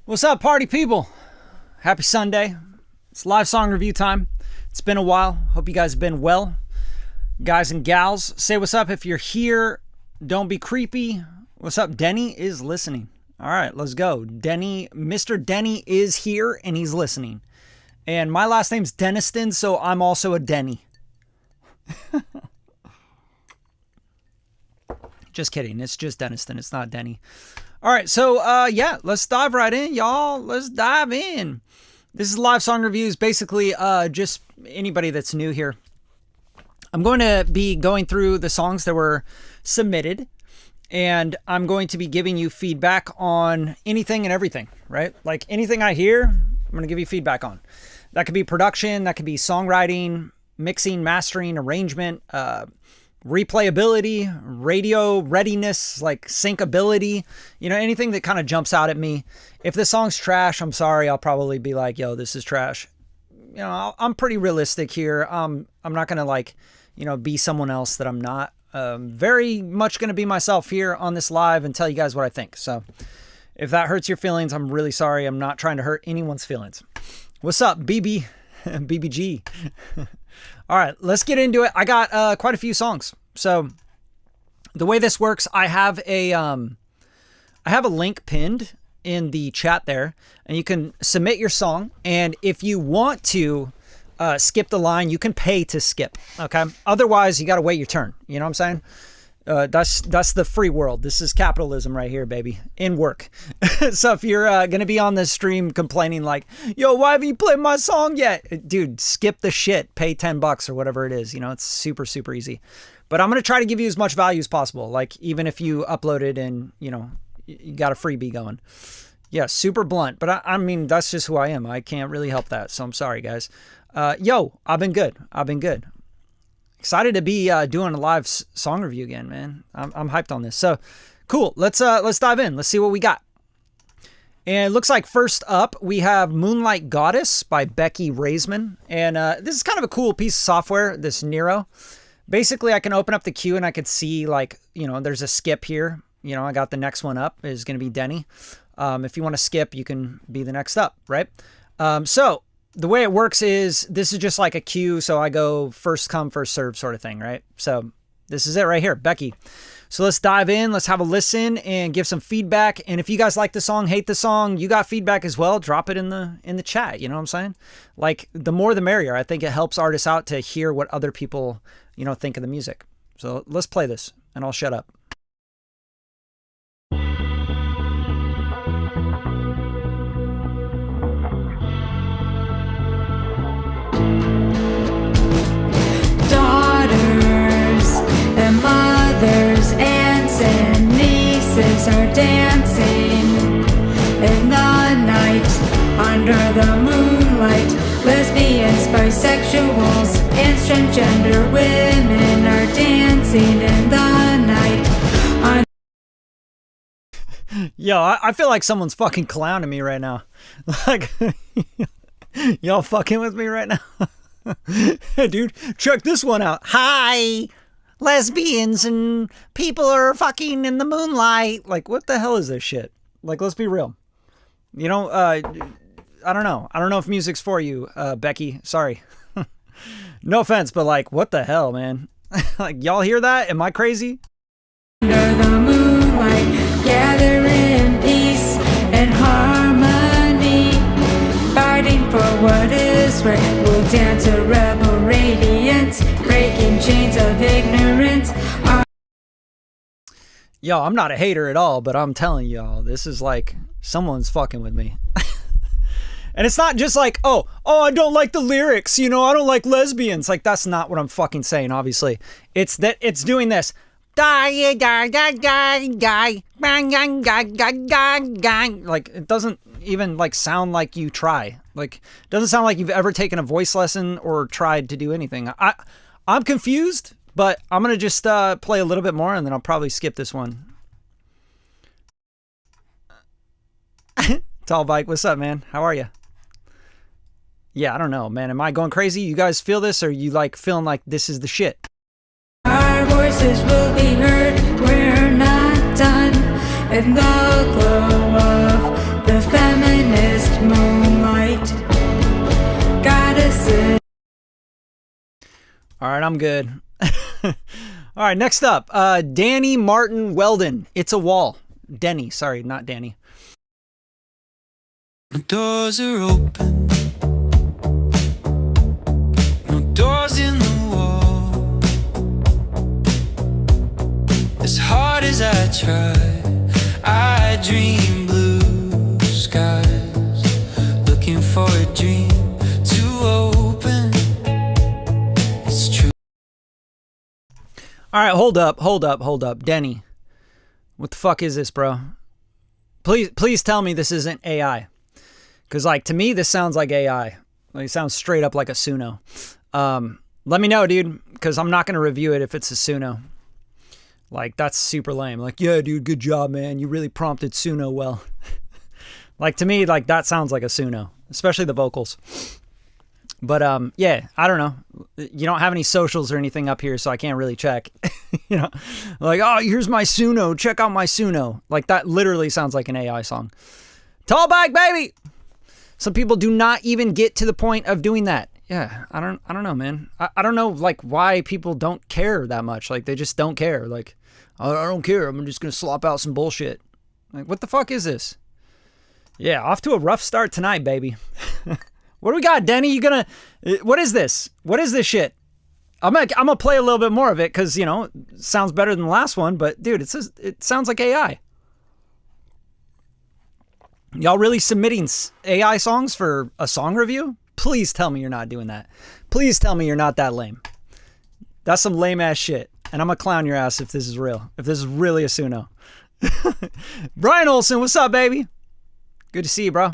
What's up, party people? Happy Sunday. It's live song review time. It's been a while. Hope you guys have been well. Guys and gals, say what's up if you're here. Don't be creepy. What's up? Denny is listening. All right, let's go. Denny, Mr. Denny is here and he's listening. And my last name's Deniston, so I'm also a Denny. Just kidding. It's just Deniston. It's not Denny. All right, so yeah, let's dive right in, y'all. Let's dive in. This is live song reviews, basically just anybody that's new here. I'm going to be going through the songs that were submitted, and I'm going to be giving you feedback on anything and everything, right? Like anything I hear, I'm going to give you feedback on. That could be production, that could be songwriting, mixing, mastering, arrangement, replayability, radio readiness, like syncability, you know, anything that kind of jumps out at me. If the song's trash, I'm sorry, I'll probably be like, yo, this is trash. You know, I'm pretty realistic here. I'm not going to like, you know, be someone else that I'm not. Very much going to be myself here on this live and tell you guys what I think. So if that hurts your feelings, I'm really sorry. I'm not trying to hurt anyone's feelings. What's up, BB? BBG. All right, let's get into it. I got quite a few songs. So the way this works, I have a link pinned in the chat there, and you can submit your song. And if you want to skip the line, you can pay to skip. Okay. Otherwise, you got to wait your turn. You know what I'm saying? That's the free world. This is capitalism right here, baby, in work. So if you're going to be on this stream complaining like, yo, why haven't you played my song yet? Dude, skip the shit, pay $10 or whatever it is. You know, it's super, super easy, but I'm going to try to give you as much value as possible. Like even if you upload it and, you know, you got a freebie going. Yeah. Super blunt, but I mean, that's just who I am. I can't really help that. So I'm sorry, guys. Yo, I've been good. Excited to be doing a live song review again, man. I'm hyped on this. So cool. Let's dive in. Let's see what we got. And it looks like first up we have Moonlight Goddess by Becky Raisman. And this is kind of a cool piece of software, this Nero. Basically, I can open up the queue and I could see like, you know, there's a skip here. You know, I got the next one up is going to be Denny. If you want to skip, you can be the next up, right? So the way it works is this is just like a queue. So I go first come, first serve sort of thing, right? So this is it right here, Becky. So let's dive in. Let's have a listen and give some feedback. And if you guys like the song, hate the song, you got feedback as well, drop it in the chat. You know what I'm saying? Like the more the merrier. I think it helps artists out to hear what other people, you know, think of the music. So let's play this and I'll shut up. And mothers, aunts, and nieces are dancing in the night under the moonlight. Lesbians, bisexuals, and transgender women are dancing in the night. Yo, I feel like someone's fucking clowning me right now. Like, y'all fucking with me right now? Hey, dude, check this one out. Hi! Lesbians and people are fucking in the moonlight. Like, what the hell is this shit? Like, let's be real. You know, I don't know. I don't know if music's for you, Becky. Sorry. No offense, but like, what the hell, man? Like, y'all hear that? Am I crazy? Under the moonlight, gather in peace and harmony, fighting for what is right. We'll dance a rebel radiance, breaking chains of ignorance. Yo, I'm not a hater at all, but I'm telling y'all, this is like someone's fucking with me. And it's not just like, oh, I don't like the lyrics, you know, I don't like lesbians. Like, that's not what I'm fucking saying, obviously. It's that it's doing this. Like, it doesn't even like sound like you try. Like, it doesn't sound like you've ever taken a voice lesson or tried to do anything. I'm confused, but I'm going to just play a little bit more and then I'll probably skip this one. Tall Bike, what's up, man? How are you? Yeah, I don't know, man. Am I going crazy? You guys feel this, or you like feeling like this is the shit? Our voices will be heard. We're not done in the glow of the feminine All right, I'm good. All right, next up, Danny Martin Weldon. It's a Wall. Denny, sorry, not Danny. No doors are open. No doors in the wall. As hard as I try, I dream blue skies, looking for a dream to open. It's true. All right, hold up. Denny, what the fuck is this, bro? Please tell me this isn't AI. Because, like, to me, this sounds like AI. Like, it sounds straight up like a Suno. Let me know, dude, because I'm not going to review it if it's a Suno. Like, that's super lame. Like, yeah, dude, good job, man. You really prompted Suno well. Like, to me, like, that sounds like a Suno, especially the vocals. But, yeah, I don't know. You don't have any socials or anything up here, so I can't really check. You know, like, oh, here's my Suno. Check out my Suno. Like, that literally sounds like an AI song. Tall back, baby. Some people do not even get to the point of doing that. Yeah, I don't know, man. I don't know, like, why people don't care that much. Like, they just don't care. Like, I don't care. I'm just going to slop out some bullshit. Like, what the fuck is this? Yeah, off to a rough start tonight, baby. What do we got, Denny? You gonna... What is this? What is this shit? I'm gonna play a little bit more of it because, you know, it sounds better than the last one. But, dude, it sounds like AI. Y'all really submitting AI songs for a song review? Please tell me you're not doing that. Please tell me you're not that lame. That's some lame ass shit. And I'm gonna clown your ass if this is real. If this is really a Suno. Brian Olsen, what's up, baby? Good to see you, bro.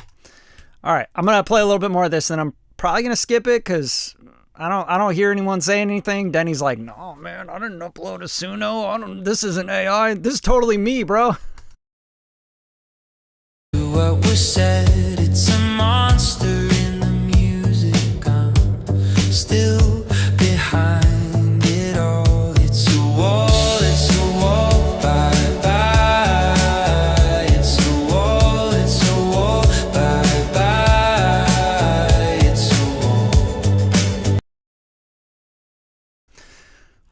All right, I'm gonna play a little bit more of this, and I'm probably gonna skip it because I don't hear anyone saying anything. Denny's like, no, man, I didn't upload a Suno. This isn't AI. This is totally me, bro. What was said, it's a monster in the music. I'm still behind it all. It's a wall, bye bye. It's a wall, bye bye. It's a wall.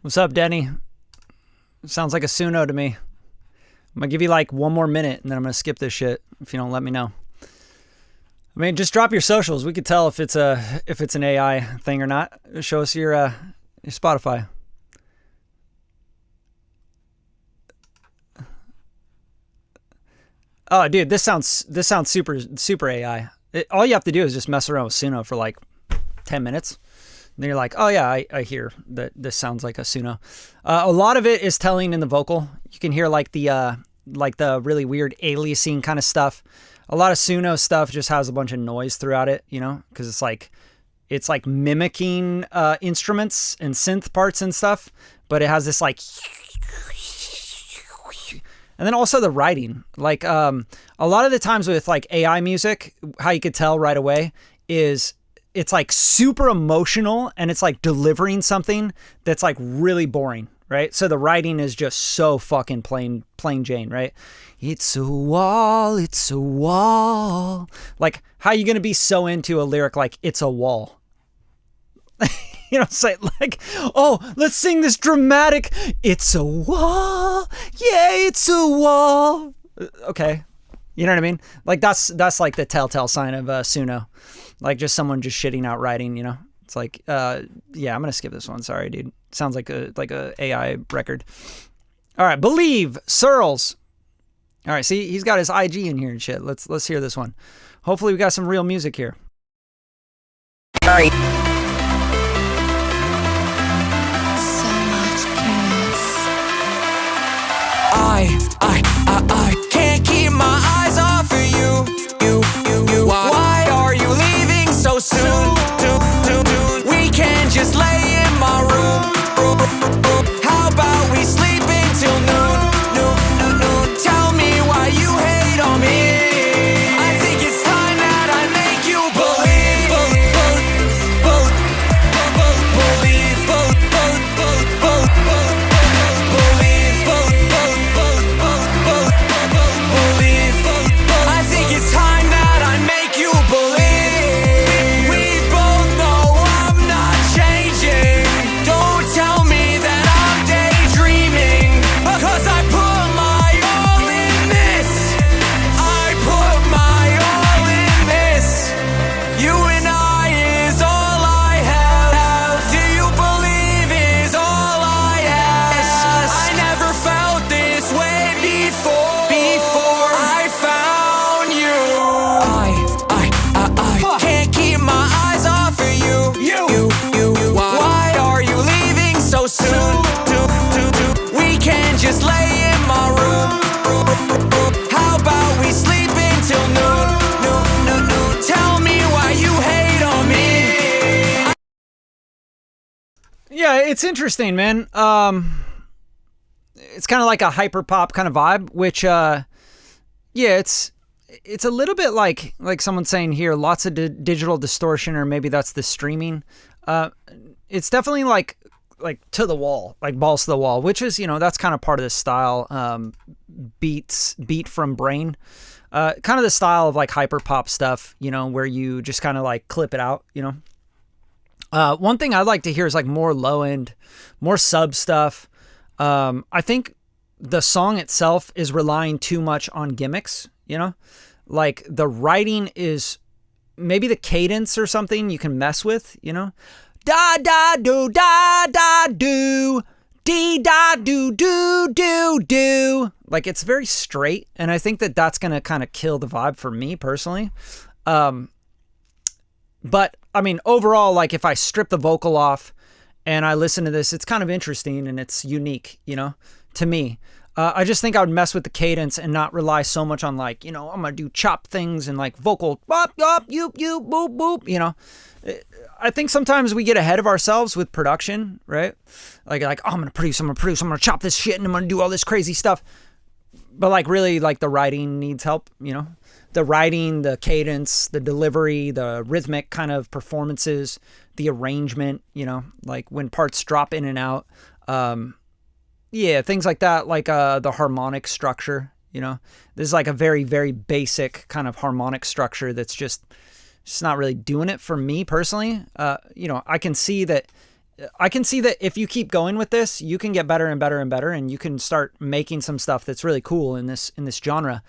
What's up, Denny? Sounds like a Suno to me. I'm gonna give you like one more minute and then I'm gonna skip this shit if you don't let me know. I mean, just drop your socials. We could tell if it's an AI thing or not. Show us your Spotify. Oh, dude, this sounds super AI. All you have to do is just mess around with Suno for like 10 minutes. And then you're like, oh yeah, I hear that this sounds like a Suno. A lot of it is telling in the vocal. You can hear like the really weird aliasing kind of stuff. A lot of Suno stuff just has a bunch of noise throughout it, you know, because it's like mimicking instruments and synth parts and stuff, but it has this like, and then also the writing. Like a lot of the times with like AI music, how you could tell right away is it's like super emotional and it's like delivering something that's like really boring. Right? So the writing is just so fucking plain Jane, right? It's a wall, it's a wall. Like, how are you going to be so into a lyric like, it's a wall? You know, say like, oh, let's sing this dramatic, it's a wall, yeah, it's a wall. Okay. You know what I mean? Like, that's like the telltale sign of Suno. Like, just someone just shitting out writing, you know? It's like, yeah, I'm going to skip this one. Sorry, dude. Sounds like a AI record. All right, Believe, Searles. All right, see, he's got his IG in here and shit. Let's hear this one. Hopefully we got some real music here. All right. So much chaos. I can't keep my eyes off of you. Why are you leaving so soon? We can just lay in my room. How about we sleep until noon? Tell me why you hate on me. I think it's time that I make you believe. Believe. Yeah, it's interesting, man. It's kind of like a hyper pop kind of vibe, which, yeah, it's a little bit like someone's saying here, lots of digital distortion, or maybe that's the streaming. It's definitely like to the wall, like balls to the wall, which is, that's kind of part of the style. Beat from brain, kind of the style of like hyper pop stuff, where you just kind of like clip it out, One thing I'd like to hear is like more low end, more sub stuff. I think the song itself is relying too much on gimmicks, like the writing is maybe the cadence or something you can mess with, da da do da da do dee da do do do do. Like it's very straight, and I think that that's gonna kind of kill the vibe for me personally. But I mean, overall, like if I strip the vocal off and I listen to this, it's kind of interesting and it's unique, to me. I just think I would mess with the cadence and not rely so much on like, I'm gonna do chop things and like vocal bop bop you boop boop. I think sometimes we get ahead of ourselves with production, right? Like oh, I'm gonna produce, I'm gonna chop this shit and I'm gonna do all this crazy stuff. But like really, like the writing needs help, the writing, the cadence, the delivery, the rhythmic kind of performances, the arrangement, like when parts drop in and out. Yeah, things like that, like the harmonic structure, this is like a very, very basic kind of harmonic structure that's just not really doing it for me personally. I can see that if you keep going with this, you can get better and better and better, and you can start making some stuff that's really cool in this genre.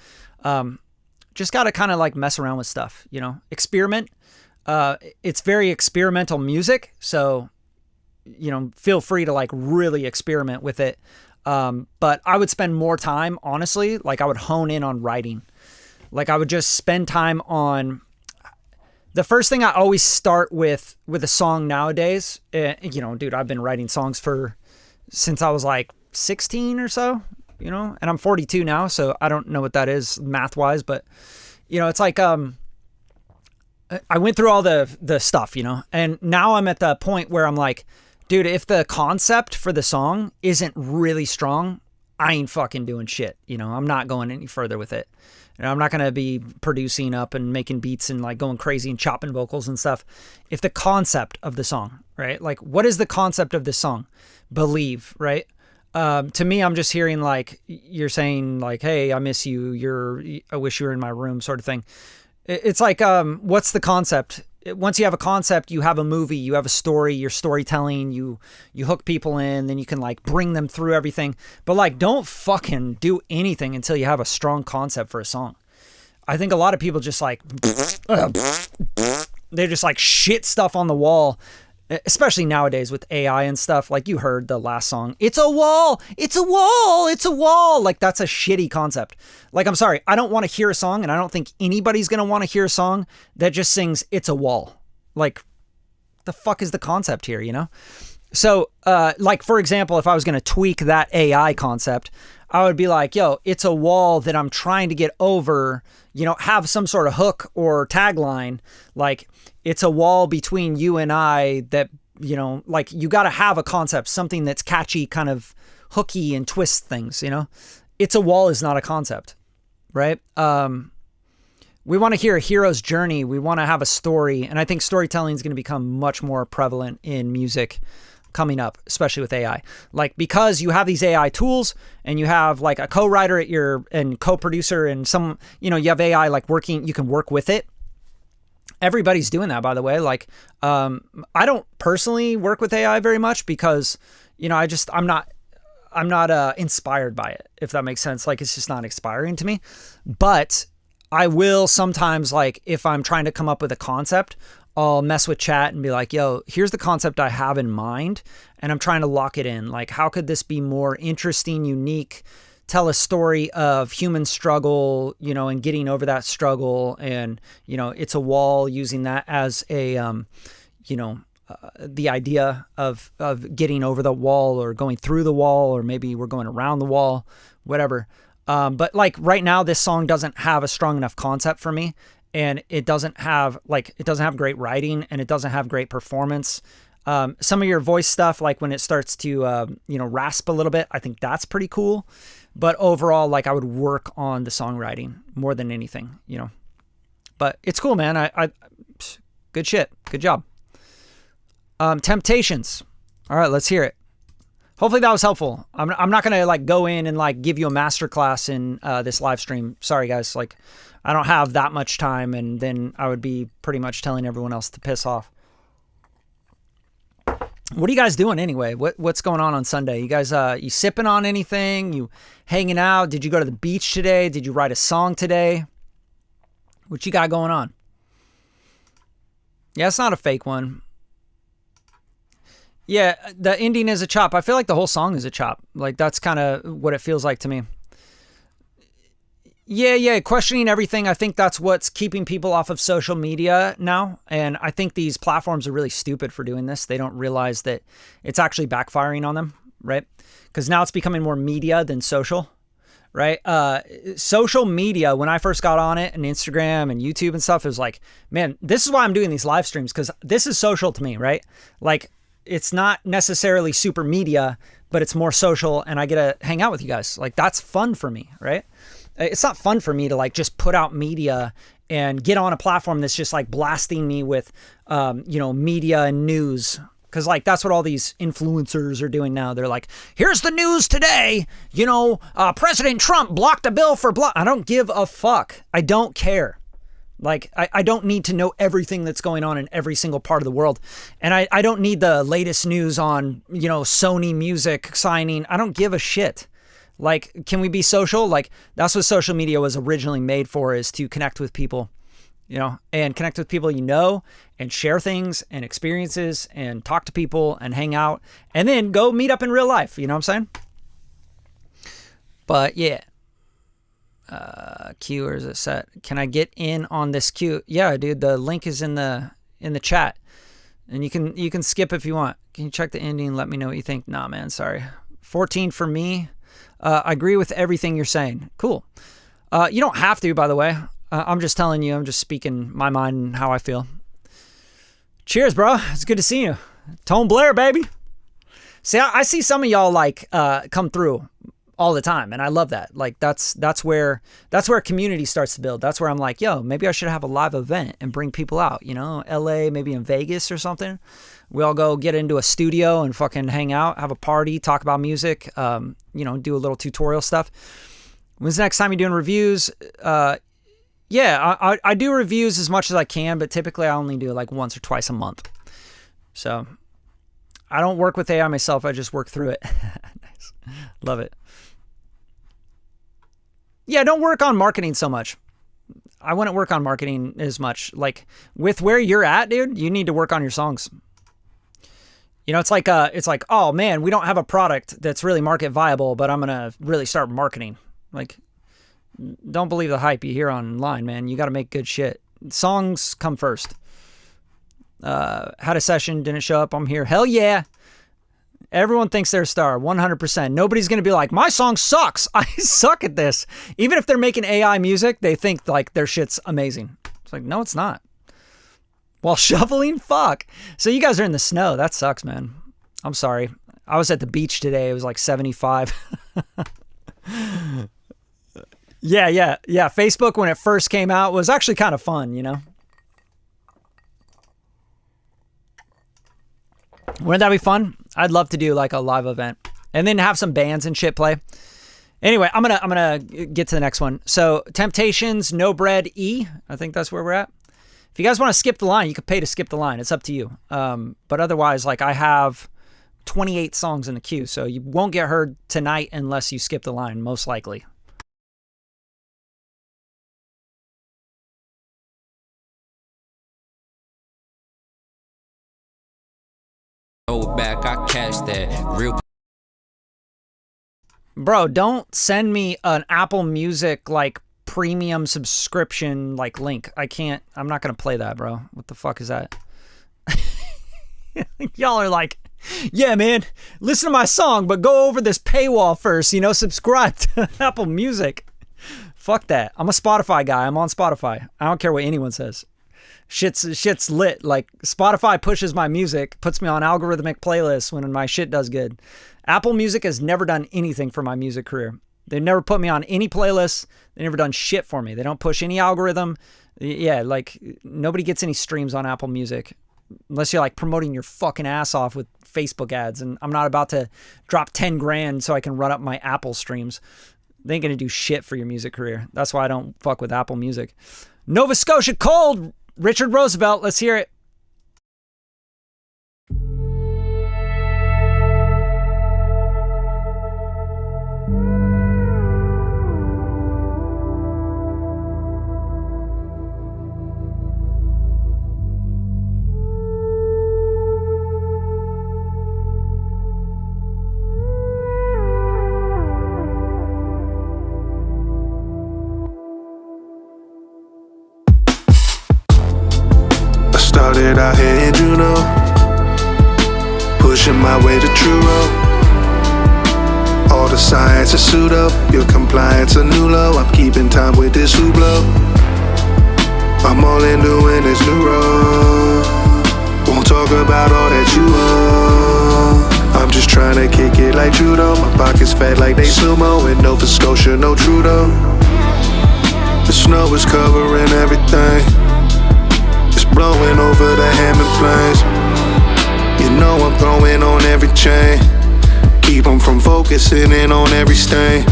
Just got to kind of like mess around with stuff, experiment. It's very experimental music, so feel free to like really experiment with it. But I would spend more time, honestly, like I would hone in on writing. Like I would just spend time on the first thing I always start with a song nowadays. Dude, I've been writing songs since I was like 16 or so, and I'm 42 now. So I don't know what that is math wise, but it's like, I went through all the stuff, and now I'm at the point where I'm like, dude, if the concept for the song isn't really strong, I ain't fucking doing shit. I'm not going any further with it. I'm not going to be producing up and making beats and like going crazy and chopping vocals and stuff. If the concept of the song, right? Like what is the concept of this song? Believe, right? To me, I'm just hearing like, you're saying like, hey, I miss you. I wish you were in my room sort of thing. It's like, what's the concept? Once you have a concept, you have a movie, you have a story, you're storytelling, you hook people in, then you can like bring them through everything. But like, don't fucking do anything until you have a strong concept for a song. I think a lot of people just like, they just like shit stuff on the wall, especially nowadays with AI and stuff. Like you heard the last song, it's a wall, it's a wall, it's a wall. Like that's a shitty concept. Like, I'm sorry, I don't want to hear a song, and I don't think anybody's going to want to hear a song that just sings it's a wall. Like the fuck is the concept here, So, like for example, if I was going to tweak that AI concept, I would be like, yo, it's a wall that I'm trying to get over, have some sort of hook or tagline. Like it's a wall between you and I that, like you got to have a concept, something that's catchy, kind of hooky and twist things, It's a wall is not a concept, right? We want to hear a hero's journey. We want to have a story. And I think storytelling is going to become much more prevalent in music coming up, especially with AI. Like, because you have these AI tools and you have like a co-writer and co-producer and some, you have AI like working, you can work with it. Everybody's doing that, by the way. Like, I don't personally work with AI very much because, I'm not inspired by it, if that makes sense. Like, it's just not inspiring to me. But I will sometimes, like, if I'm trying to come up with a concept, I'll mess with chat and be like, yo, here's the concept I have in mind, and I'm trying to lock it in. Like, how could this be more interesting, unique, tell a story of human struggle, and getting over that struggle, and, it's a wall, using that as a, the idea of getting over the wall or going through the wall, or maybe we're going around the wall, whatever. But like right now, this song doesn't have a strong enough concept for me, and it doesn't have great writing, and it doesn't have great performance. Some of your voice stuff, like when it starts to, rasp a little bit, I think that's pretty cool. But overall, like I would work on the songwriting more than anything, But it's cool, man. I good shit. Good job. Temptations. All right, let's hear it. Hopefully that was helpful. I'm not gonna like go in and like give you a masterclass in this live stream. Sorry guys, like I don't have that much time, and then I would be pretty much telling everyone else to piss off. What are you guys doing anyway? What's going on Sunday? You guys, you sipping on anything? You hanging out? Did you go to the beach today? Did you write a song today? What you got going on? Yeah, it's not a fake one. Yeah, the ending is a chop. I feel like the whole song is a chop. Like that's kind of what it feels like to me. Yeah, questioning everything. I think that's what's keeping people off of social media now. And I think these platforms are really stupid for doing this. They don't realize that it's actually backfiring on them, right? Because now it's becoming more media than social, right? Social media, when I first got on it, and Instagram and YouTube and stuff, it was like, man, this is why I'm doing these live streams, because this is social to me, right? Like, it's not necessarily super media, but it's more social, and I get to hang out with you guys. Like, that's fun for me, right? It's not fun for me to like just put out media and get on a platform that's just like blasting me with, media and news. Cause like, that's what all these influencers are doing now. They're like, here's the news today. President Trump blocked a bill for I don't give a fuck. I don't care. Like, I don't need to know everything that's going on in every single part of the world. And I don't need the latest news on, Sony Music signing. I don't give a shit. Like, can we be social? Like, that's what social media was originally made for, is to connect with people, and connect with people and share things and experiences and talk to people and hang out and then go meet up in real life. You know what I'm saying? But yeah. Queue, or is it set? Can I get in on this queue? Yeah, dude, the link is in the chat. And you can skip if you want. Can you check the ending and let me know what you think? Nah, man, sorry. 14 for me. I agree with everything you're saying. Cool. You don't have to, by the way. I'm just telling you. I'm just speaking my mind and how I feel. Cheers, bro. It's good to see you. Tone Blair, baby. See, I see some of y'all like come through all the time, and I love that. Like that's where community starts to build. That's where I'm like, yo, maybe I should have a live event and bring people out. LA, maybe in Vegas or something. We all go get into a studio and fucking hang out, have a party, talk about music, do a little tutorial stuff. When's the next time you're doing reviews? Yeah, I do reviews as much as I can, but typically I only do it like once or twice a month. So I don't work with AI myself. I just work through it. Nice. Love it. Yeah, don't work on marketing so much. I wouldn't work on marketing as much. Like with where you're at, dude, you need to work on your songs. It's like, oh man, we don't have a product that's really market viable, but I'm going to really start marketing. Like, don't believe the hype you hear online, man. You got to make good shit. Songs come first. Had a session, didn't show up. I'm here. Hell yeah. Everyone thinks they're a star, 100%. Nobody's going to be like, my song sucks. I suck at this. Even if they're making AI music, they think like their shit's amazing. It's like, no, it's not. While shoveling? Fuck. So you guys are in the snow. That sucks, man. I'm sorry. I was at the beach today. It was like 75. Yeah. Facebook, when it first came out, was actually kind of fun, Wouldn't that be fun? I'd love to do like a live event and then have some bands and shit play. Anyway, I'm gonna get to the next one. So Temptations, No Bread, E. I think that's where we're at. If you guys want to skip the line, you could pay to skip the line. It's up to you. But otherwise, like I have 28 songs in the queue, so you won't get heard tonight unless you skip the line, most likely. Back, I cashed that real. Bro, don't send me an Apple Music like premium subscription like link. I'm not gonna play that, bro. What the fuck is that? Y'all are like, yeah, man, listen to my song, but go over this paywall first, subscribe to Apple Music. Fuck that. I'm a Spotify guy. I'm on Spotify. I don't care what anyone says. Shit's lit. Like Spotify pushes my music, puts me on algorithmic playlists when my shit does good. Apple Music has never done anything for my music career. They've never put me on any playlists. They've never done shit for me. They don't push any algorithm. Yeah, like nobody gets any streams on Apple Music unless you're like promoting your fucking ass off with Facebook ads. And I'm not about to drop 10 grand so I can run up my Apple streams. They ain't gonna do shit for your music career. That's why I don't fuck with Apple Music. Nova Scotia Cold, Richard Roosevelt. Let's hear it. Started out here in Juneau, pushing my way to true road. All the science is pseudo, your compliance a new low. I'm keeping time with this Hublot. I'm all in doing this new road. Won't talk about all that you owe. I'm just trying to kick it like Trudeau. My pockets fat like they sumo. In Nova Scotia, no Trudeau. The snow is covering everything. It's blowing over the Hammond Plains. You know I'm throwing on every chain. Keep them from focusing in on every stain.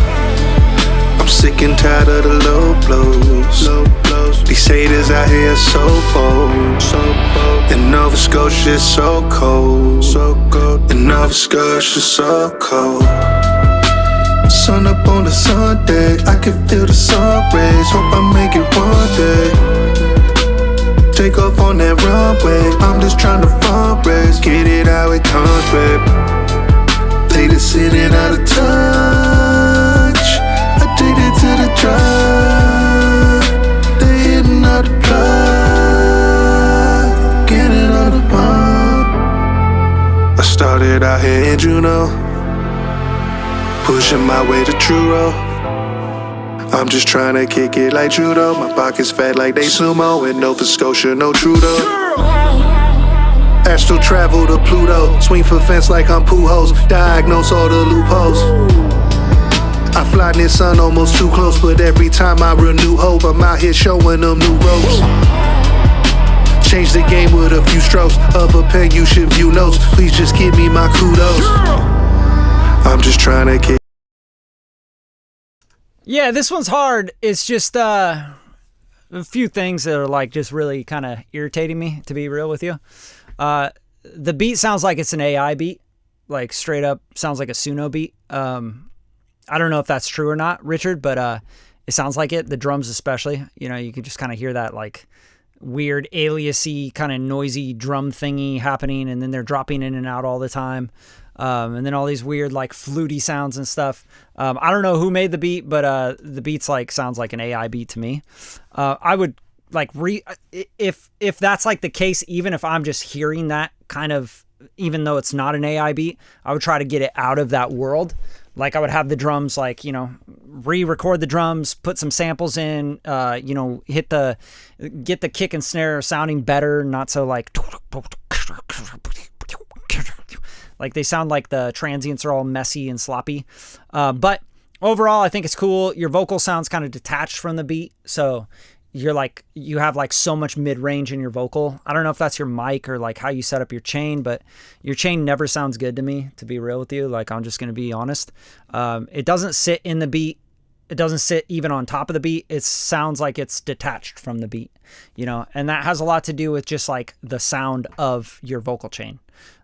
I'm sick and tired of the low blows. These haters out here so bold. In Nova Scotia it's so cold. In Nova Scotia so cold. Sun up on the Sunday, I can feel the sun rays. Hope I make it one day. Take off on that runway, I'm just trying to fundraise. Get it how it comes, babe. They just sitting out of touch. Addicted to the drug. They hitting out the plug. Getting on the pump. I started out here in Juneau, pushing my way to true road. I'm just trying to kick it like Trudeau. My pockets fat like they sumo. In Nova Scotia, no Trudeau. Astral travel to Pluto. Swing for fence like I'm Pujols. Diagnose all the loopholes. I fly near sun almost too close, but every time I renew hope, I'm out here showing them new ropes. Change the game with a few strokes of a pen, you should view notes. Please just give me my kudos. I'm just trying to kick. Yeah, this one's hard. It's just a few things that are like just really kind of irritating me, to be real with you. The beat sounds like it's an AI beat, like straight up sounds like a Suno beat. I don't know if that's true or not, Richard, but it sounds like it. The drums especially, you know, you can just kind of hear that like weird aliasy kind of noisy drum thingy happening, and then they're dropping in and out all the time. And then all these weird like fluty sounds and stuff. I don't know who made the beat, but the beat's like sounds like an AI beat to me. I would like if that's like the case, even if I'm just hearing that kind of, even though it's not an AI beat, I would try to get it out of that world. Like I would have the drums, like, you know, re-record the drums, put some samples in, you know, get the kick and snare sounding better, not so like they sound like the transients are all messy and sloppy. But overall, I think it's cool. Your vocal sounds kind of detached from the beat. So you're like, you have like so much mid-range in your vocal. I don't know if that's your mic or like how you set up your chain, but your chain never sounds good to me, to be real with you. Like, I'm just going to be honest. It doesn't sit in the beat. It doesn't sit even on top of the beat. It sounds like it's detached from the beat, you know, and that has a lot to do with just like the sound of your vocal chain.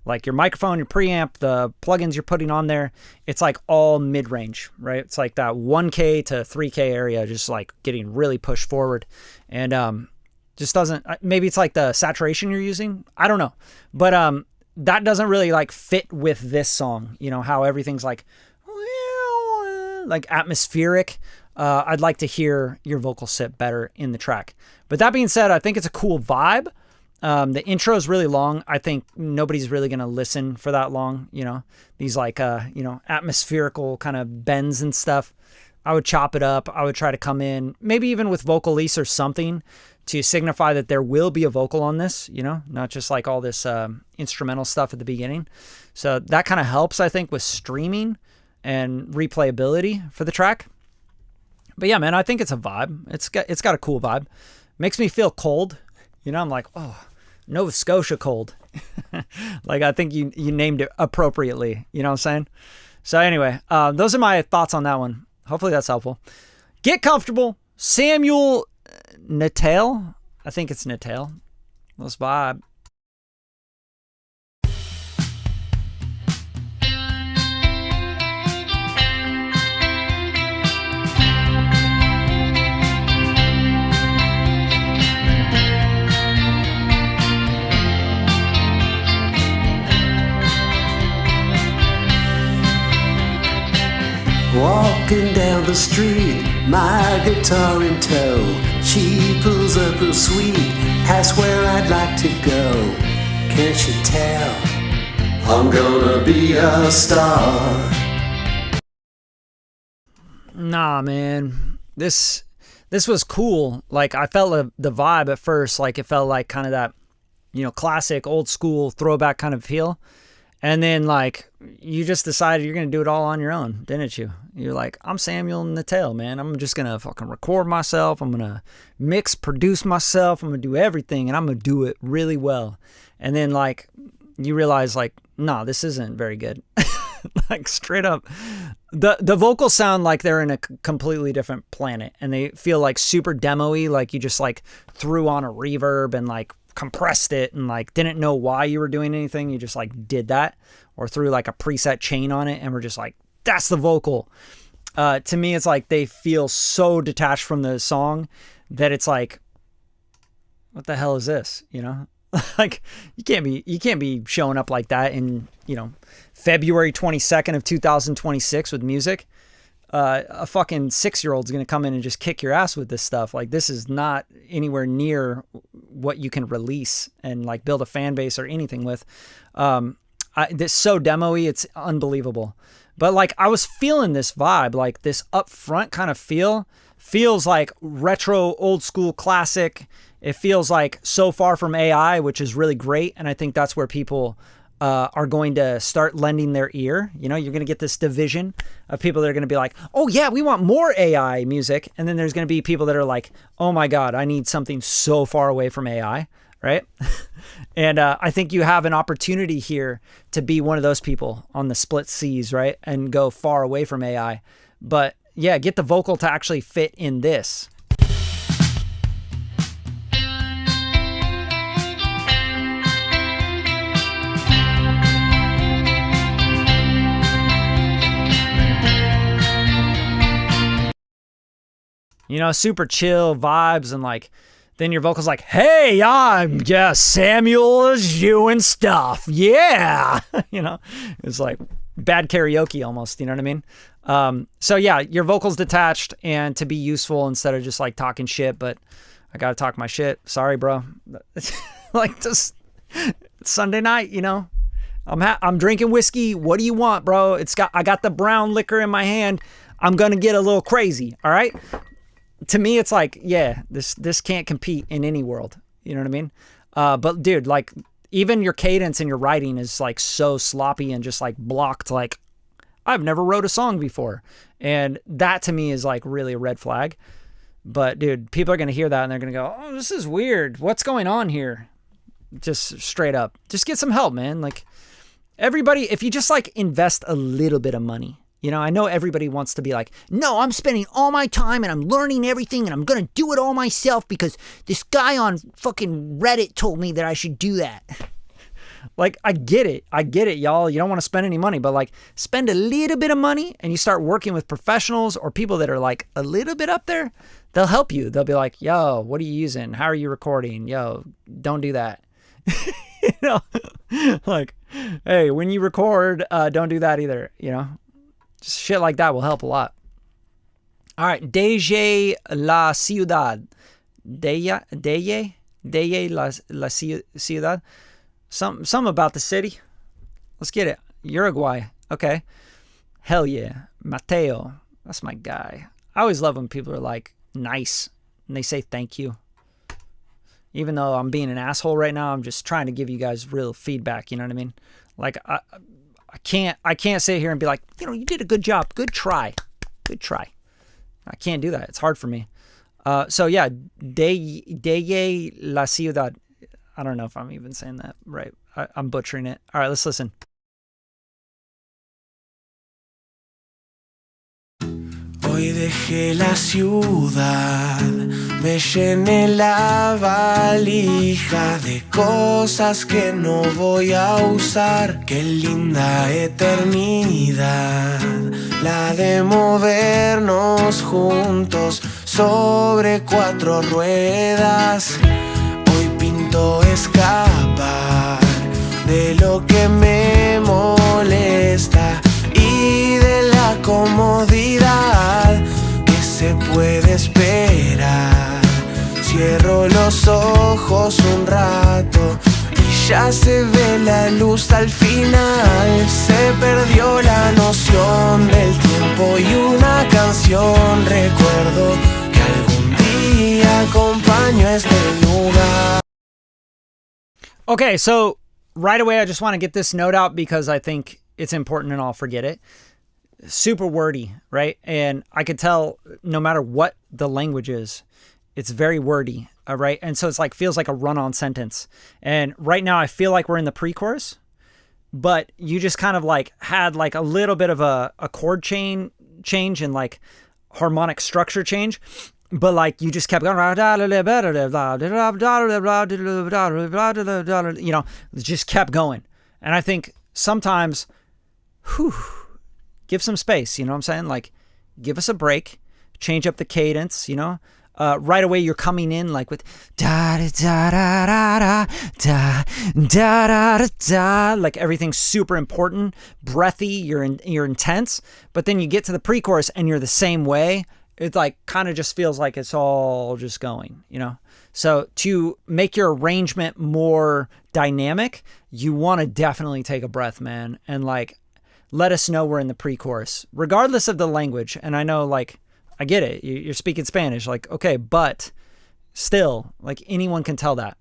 Like your microphone, your preamp, the plugins you're putting on there, it's like all mid-range, right? It's like that 1K to 3K area, just like getting really pushed forward. And just doesn't, maybe it's like the saturation you're using. I don't know. But that doesn't really like fit with this song, you know, how everything's like atmospheric. I'd like to hear your vocal sit better in the track. But that being said, I think it's a cool vibe. The intro is really long. I think nobody's really going to listen for that long. You know, these like, you know, atmospherical kind of bends and stuff. I would chop it up. I would try to come in maybe even with vocal lease or something to signify that there will be a vocal on this, you know, not just like all this instrumental stuff at the beginning. So that kind of helps, I think, with streaming and replayability for the track. But yeah, man, I think it's a vibe. It's got a cool vibe. Makes me feel cold. You know, I'm like, oh, Nova Scotia cold. Like, I think you named it appropriately. You know what I'm saying? So anyway, those are my thoughts on that one. Hopefully that's helpful. Get comfortable. Samuel Natal. I think it's Natal. Let's vibe. Walking down the street, my guitar in tow. She pulls up real sweet, asks where I'd like to go. Can't you tell? I'm gonna be a star. Nah, man. This was cool. Like, I felt the vibe at first. Like, it felt like kind of that, you know, classic, old school, throwback kind of feel. And then, like, you just decided you're going to do it all on your own, didn't you? You're like, I'm Samuel Natal, man. I'm just going to fucking record myself. I'm going to mix, produce myself. I'm going to do everything, and I'm going to do it really well. And then, like, you realize, like, nah, this isn't very good. Like, straight up. The vocals sound like they're in a completely different planet, and they feel, like, super demo-y, like you just, like, threw on a reverb and, like, compressed it and like didn't know why you were doing anything. You just like did that, or threw like a preset chain on it and we're just like, that's the vocal. To me, it's like they feel so detached from the song that it's like, what the hell is this? You know, like you can't be showing up like that in, you know, February 22nd of 2026 with music. A fucking 6-year-old's going to come in and just kick your ass with this stuff. Like, this is not anywhere near what you can release and like build a fan base or anything with. This so demo-y, it's unbelievable. But like, I was feeling this vibe, like this upfront kind of feels like retro, old school, classic. It feels like so far from AI, which is really great. And I think that's where people are going to start lending their ear. You know, you're going to get this division of people that are going to be like, oh yeah, we want more AI music. And then there's going to be people that are like, oh my God, I need something so far away from AI, right? And I think you have an opportunity here to be one of those people on the split C's, right? And go far away from AI. But yeah, get the vocal to actually fit in this. You know, super chill vibes, and like, then your vocal's like, hey, I'm just Samuel is doing stuff. Yeah. You know, it's like bad karaoke almost, you know what I mean? So yeah, your vocal's detached and to be useful instead of just like talking shit, but I got to talk my shit. Sorry, bro. Like, just Sunday night, you know, I'm drinking whiskey. What do you want, bro? I got the brown liquor in my hand. I'm going to get a little crazy. All right. To me, it's like, yeah, this can't compete in any world. You know what I mean? But dude, like, even your cadence and your writing is like so sloppy and just like blocked. Like, I've never wrote a song before. And that to me is like really a red flag. But dude, people are going to hear that and they're going to go, oh, this is weird. What's going on here? Just straight up, just get some help, man. Like, everybody, if you just like invest a little bit of money, you know, I know everybody wants to be like, no, I'm spending all my time and I'm learning everything and I'm going to do it all myself because this guy on fucking Reddit told me that I should do that. Like, I get it, y'all. You don't want to spend any money, but like, spend a little bit of money and you start working with professionals or people that are like a little bit up there. They'll help you. They'll be like, yo, what are you using? How are you recording? Yo, don't do that. You know, like, hey, when you record, don't do that either, you know? Just shit like that will help a lot. All right, Deje la ciudad. Deje la ciudad. Some about the city. Let's get it. Uruguay. Okay. Hell yeah. Mateo. That's my guy. I always love when people are like nice and they say thank you. even though I'm being an asshole right now, I'm just trying to give you guys real feedback. You know what I mean? Like I can't sit here and be like, you did a good job. Good try. I can't do that. It's hard for me. So yeah, de la ciudad. I don't know if I'm even saying that right. I'm butchering it. All right, let's listen. Hoy dejé la ciudad, me llené la valija de cosas que no voy a usar. Qué linda eternidad, la de movernos juntos sobre 4 ruedas. Hoy pinto escapar de lo que me molesta y de la comodidad que se puede esperar. Cierro los ojos un rato y ya se ve la luz al final. Se perdió la noción del tiempo y una canción recuerdo que algún día acompaño este lugar. Okay, so right away I just want to get this note out because I think it's important and I'll forget it. Super wordy, right? And I could tell no matter what the language is, it's very wordy, right? And so it's like, feels like a run-on sentence. And right now I feel like we're in the pre-chorus, but you just kind of like had like a little bit of a chord change and like harmonic structure change. But like you just kept going, just kept going. And I think sometimes, give some space, you know what I'm saying? Like, give us a break, change up the cadence, right away you're coming in like with da da da da da da da da da, like everything's super important, breathy, you're intense, but then you get to the pre-chorus and you're the same way. It like kind of just feels like it's all just going, So to make your arrangement more dynamic, you want to definitely take a breath, man, and like let us know we're in the pre-chorus, regardless of the language. And I know, like, I get it. You're speaking Spanish, like, okay, but still, like, anyone can tell that.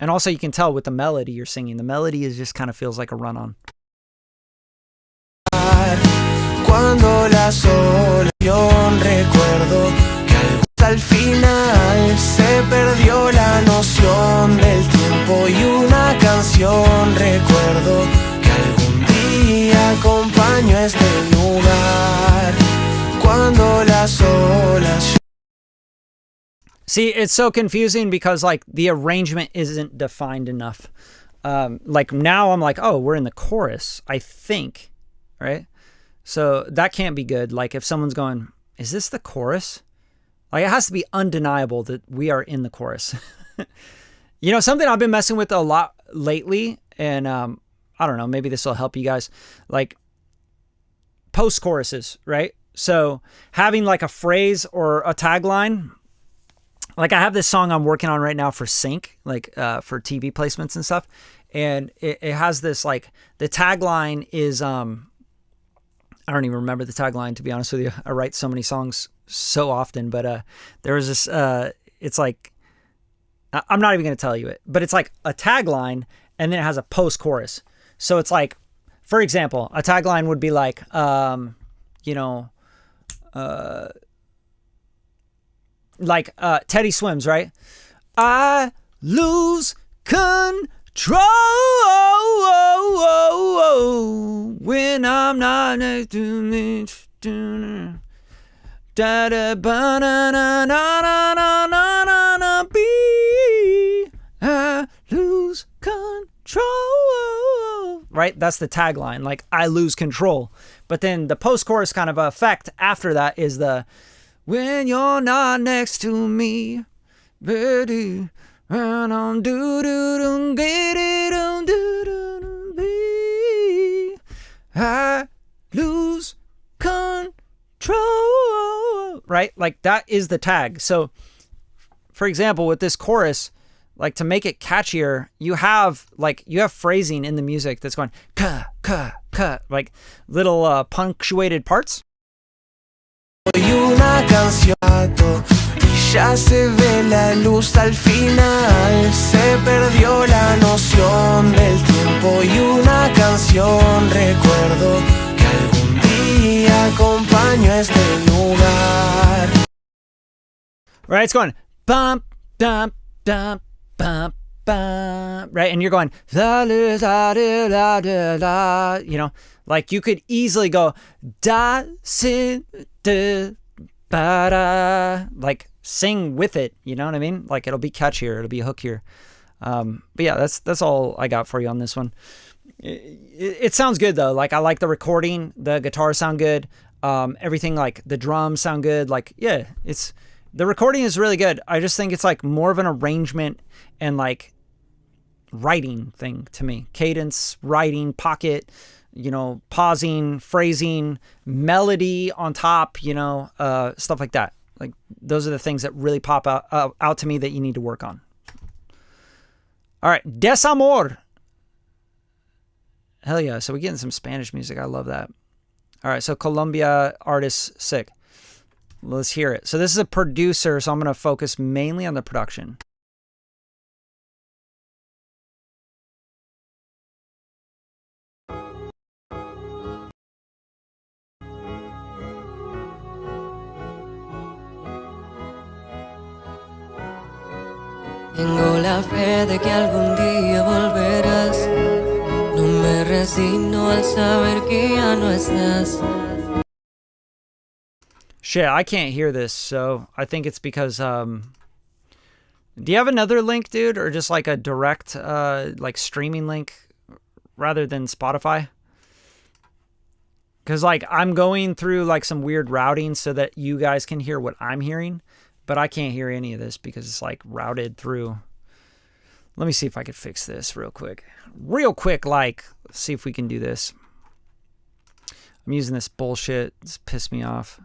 And also you can tell with the melody you're singing. The melody is just kind of feels like a run-on. Cuando la solución recuerdo que al final se perdió la noción del tiempo y una canción recuerdo que algún día acompaño este lugar cuando las olas. See, it's so confusing because like the arrangement isn't defined enough. Like now I'm like, oh, we're in the chorus, I think, right? So that can't be good. Like if someone's going, is this the chorus? Like it has to be undeniable that we are in the chorus. Something I've been messing with a lot lately, and I don't know, maybe this will help you guys, like post-choruses, right? So having like a phrase or a tagline, like I have this song I'm working on right now for sync, like for TV placements and stuff. And it has this, like the tagline is, I don't even remember the tagline, to be honest with you. I write so many songs so often, but there was this, it's like, I'm not even going to tell you it, but it's like a tagline and then it has a post-chorus. So it's like, for example, a tagline would be like, Teddy Swims, right? I lose control when I'm not next to me. Da da ba na na na na na na na be. I lose control. Right? That's the tagline. Like I lose control. But then the post-chorus kind of effect after that is the when you're not next to me, baby, and I'm do get it on do I lose control. Right? Like that is the tag. So for example, with this chorus, like to make it catchier, you have phrasing in the music that's going ka ka ka, like little punctuated parts. Y una canción y Ya se ve la luz al final, se perdió la noción del tiempo y una canción recuerdo que algún día acompañó este lugar. Right, it's going bump, dump, dump, bump, bump, right? And you're going, da, da, da, da, da, da, you know, like you could easily go, da, si, da, ba, da, like sing with it, you know what I mean? Like it'll be catchier, it'll be hookier. But yeah, that's all I got for you on this one. It sounds good though. Like I like the recording, the guitars sound good. Everything, like the drums sound good. Like, yeah, the recording is really good. I just think it's like more of an arrangement and like writing thing to me. Cadence, writing, pocket, you know, pausing, phrasing, melody on top, you know, stuff like that. Like those are the things that really pop out to me that you need to work on. All right, Desamor. Hell yeah. So we're getting some Spanish music. I love that. All right, so Colombia artist, sick. Let's hear it. So this is a producer, so I'm going to focus mainly on the production. Tengo la fe de que algún día volverás. No me resigno al saber que ya no estás. Shit, I can't hear this, so I think it's because, do you have another link, dude? Or just like a direct, like streaming link rather than Spotify? Because like I'm going through like some weird routing so that you guys can hear what I'm hearing, but I can't hear any of this because it's like routed through. Let me see if I could fix this real quick. Like, see if we can do this. I'm using this bullshit. It's pissed me off.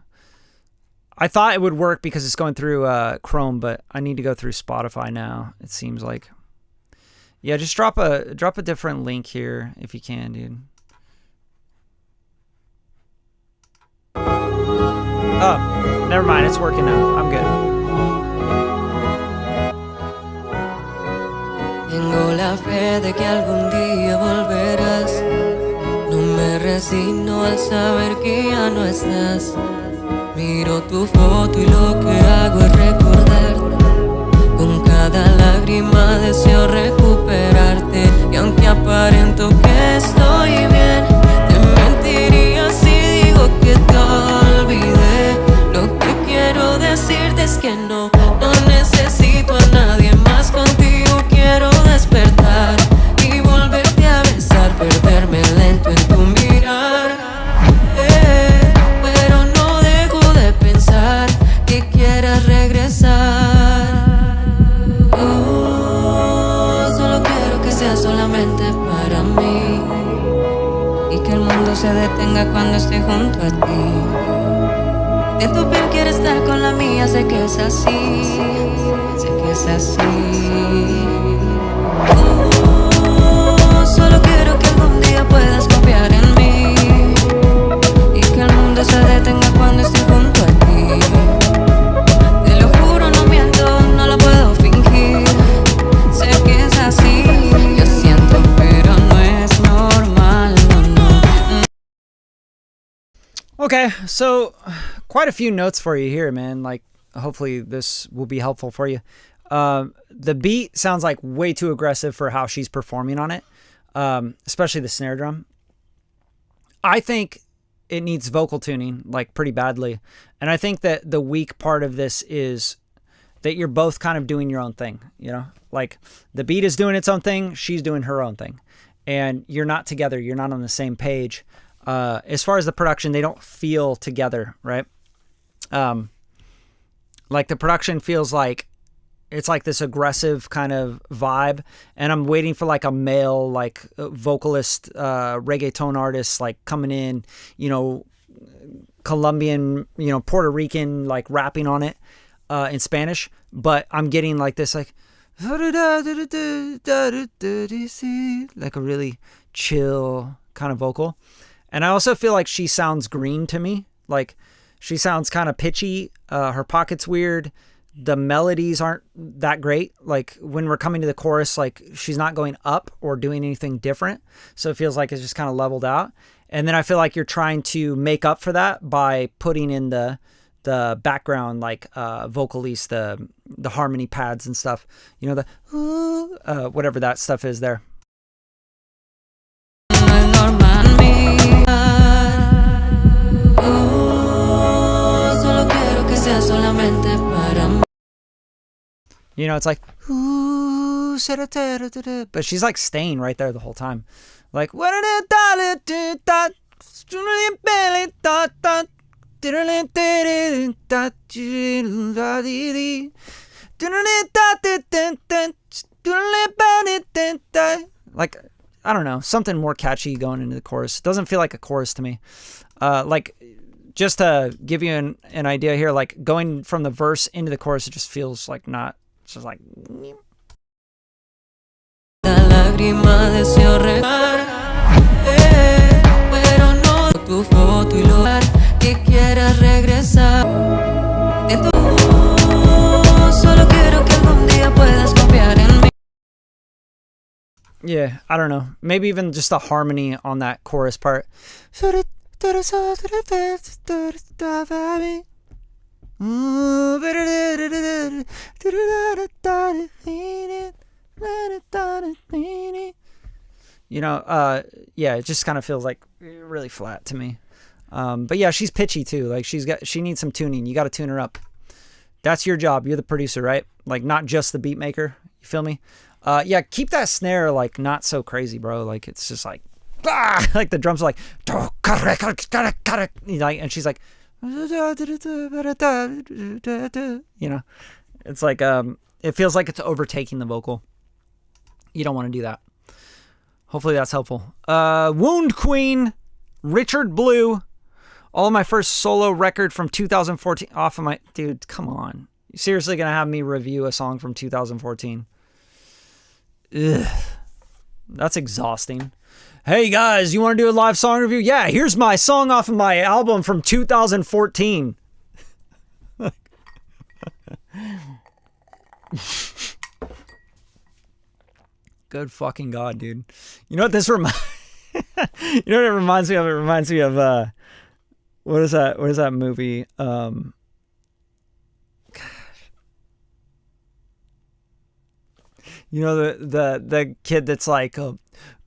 I thought it would work because it's going through Chrome, but I need to go through Spotify now, it seems like. Yeah, just drop a different link here if you can, dude. Oh, never mind. It's working now. I'm good. Tengo la fe de que algún día volverás. No me resigno al saber que ya no estás. Miro tu foto y lo que hago es recordarte. Con cada lágrima deseo recuperarte. Y aunque aparento que estoy bien, te mentiría si digo que te olvidé. Lo que quiero decirte es que no necesito a nadie más. Contigo quiero despertar y volverte a besar, perderme lento en tu mirar. Pero no dejo de pensar que quieras regresar. Solo quiero que sea solamente para mí y que el mundo se detenga cuando esté junto a ti. De tu piel quiero estar con la mía, sé que es así, sé que es así. Solo quiero que algún día puedas confiar en mí y que el mundo se detenga cuando esté junto a ti. Te lo juro, no miento, no lo puedo fingir. Sé que es así, yo siento, pero no es normal, no. Okay, so quite a few notes for you here, man. Like, hopefully this will be helpful for you. The beat sounds like way too aggressive for how she's performing on it, especially the snare drum. I think it needs vocal tuning, like pretty badly. And I think that the weak part of this is that you're both kind of doing your own thing, you know? Like the beat is doing its own thing, she's doing her own thing. And you're not together, you're not on the same page. As far as the production, they don't feel together, right? Like the production feels like it's like this aggressive kind of vibe, and I'm waiting for like a male like vocalist reggaeton artist like coming in, you know, Colombian, you know, Puerto Rican, like rapping on it in Spanish, but I'm getting like this like like a really chill kind of vocal. And I also feel like she sounds green to me. Like she sounds kind of pitchy. Her pocket's weird. the melodies aren't that great. Like when we're coming to the chorus, like she's not going up or doing anything different. So it feels like it's just kind of leveled out. And then I feel like you're trying to make up for that by putting in the background, like vocalese, the harmony pads and stuff, you know, the whatever that stuff is there. You know, it's like, but she's like staying right there the whole time. Like, like, I don't know, something more catchy going into the chorus. Doesn't feel like a chorus to me. Like, just to give you an idea here, like going from the verse into the chorus, it just feels like not. It's just like. La lágrima deseo regar, pero no tu foto y lograr que quieras regresar. Solo quiero que algún día puedas confiar en mí. Yeah, I don't know. Maybe even just the harmony on that chorus part. You know, yeah, it just kind of feels like really flat to me. But yeah, she's pitchy too. Like she needs some tuning. You got to tune her up. That's your job. You're the producer, right? Like not just the beat maker. You feel me? Yeah, keep that snare like not so crazy, bro. Like it's just like, like the drums are like, and she's like, you know, it's like it feels like it's overtaking the vocal. You don't want to do that. Hopefully that's helpful. Wound Queen, Richard Blue. All of my first solo record from 2014. Off of my... Dude, come on. You seriously going to have me review a song from 2014? Ugh. That's exhausting. Hey guys, you want to do a live song review? Yeah, here's my song off of my album from 2014. Good fucking God, dude. You know what this reminds... You know what it reminds me of? It reminds me of... What is that? What is that movie? Gosh. You know the kid that's like,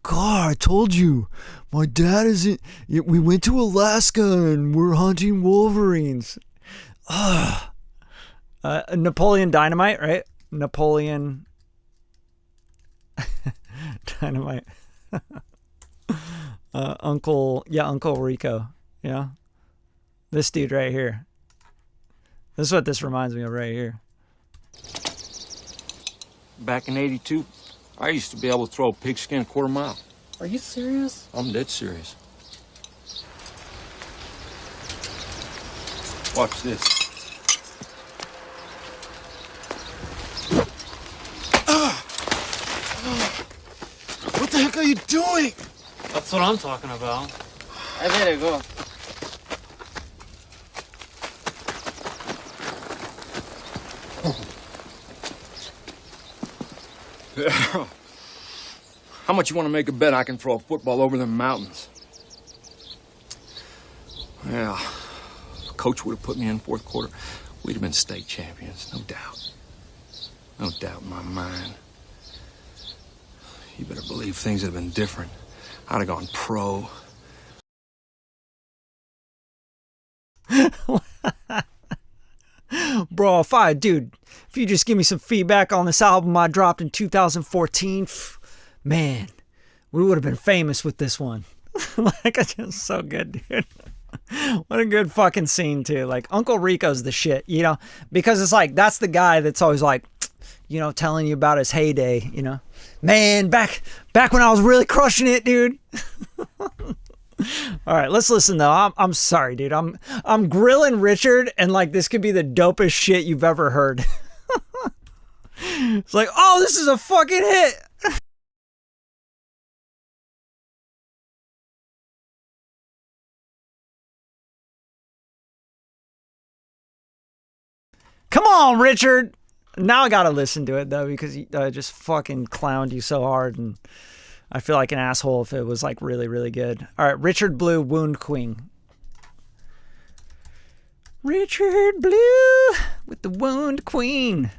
God, I told you, my dad isn't. We went to Alaska and we're hunting wolverines. Napoleon Dynamite, right? Napoleon Dynamite. Uncle Rico. Yeah. This dude right here. This is what this reminds me of right here. Back in '82, I used to be able to throw a pigskin a quarter mile. Are you serious? I'm dead serious. Watch this. What the heck are you doing? That's what I'm talking about. I better go. How much you want to make a bet I can throw a football over the mountains? Well, if Coach would have put me in fourth quarter, we'd have been state champions, no doubt. No doubt in my mind. You better believe things would have been different. I'd have gone pro. Bro, if you just give me some feedback on this album I dropped in 2014, man, we would have been famous with this one. Like, it's just so good, dude. What a good fucking scene, too. Like, Uncle Rico's the shit, you know? Because it's like, that's the guy that's always like, you know, telling you about his heyday, you know? Man, back when I was really crushing it, dude. All right, let's listen though. I'm sorry, dude. I'm grilling Richard, and like this could be the dopest shit you've ever heard. It's like, oh, this is a fucking hit. Come on, Richard. Now I gotta listen to it though because I just fucking clowned you so hard, and I feel like an asshole if it was like really, really good. All right, Richard Blue, Wound Queen. Richard Blue with the Wound Queen.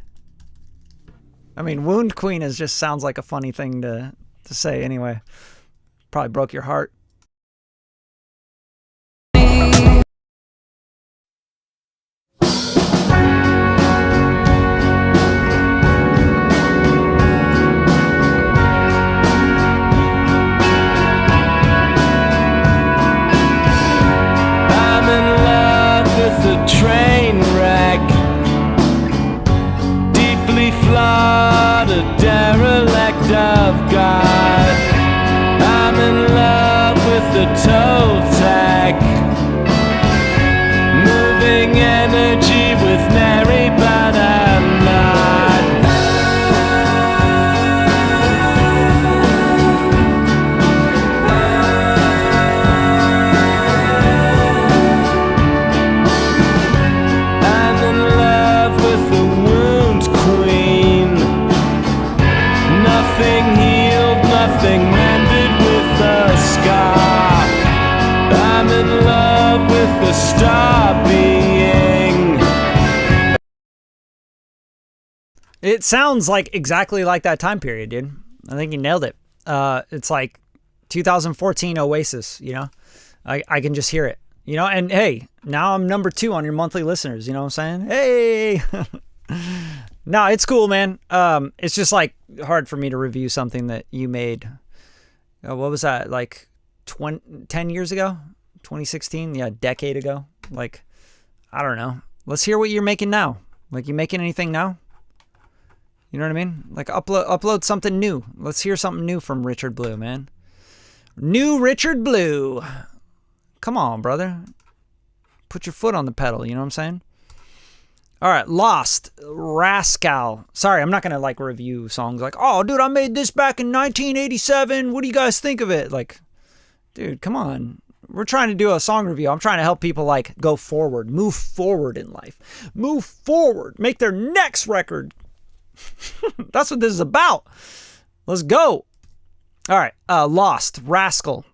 I mean, Wound Queen just sounds like a funny thing to say anyway. Probably broke your heart. I'm in love with a train wreck, deeply flawed, a derelict of God. I'm in love with the toe tag, moving energy with Mary, but I'm not. I'm in love with the wound queen, nothing healed, nothing mended with a scar. I'm in love with the star being. It sounds like exactly like that time period, dude. I think you nailed it. It's like 2014 Oasis, you know? I can just hear it, you know? And hey, now I'm number 2 on your monthly listeners, you know what I'm saying? Hey! No, it's cool, man. It's just like hard for me to review something that you made. What was that? Like 10 years ago? 2016? Yeah, a decade ago. Like, I don't know. Let's hear what you're making now. Like, you making anything now? You know what I mean? Like, upload something new. Let's hear something new from Richard Blue, man. New Richard Blue. Come on, brother. Put your foot on the pedal, you know what I'm saying? All right, Lost, Rascal. Sorry, I'm not going to, like, review songs like, oh, dude, I made this back in 1987. What do you guys think of it? Like, dude, come on. We're trying to do a song review. I'm trying to help people, like, go forward, move forward in life. Move forward. Make their next record. That's what this is about. Let's go. All right, Lost, Rascal.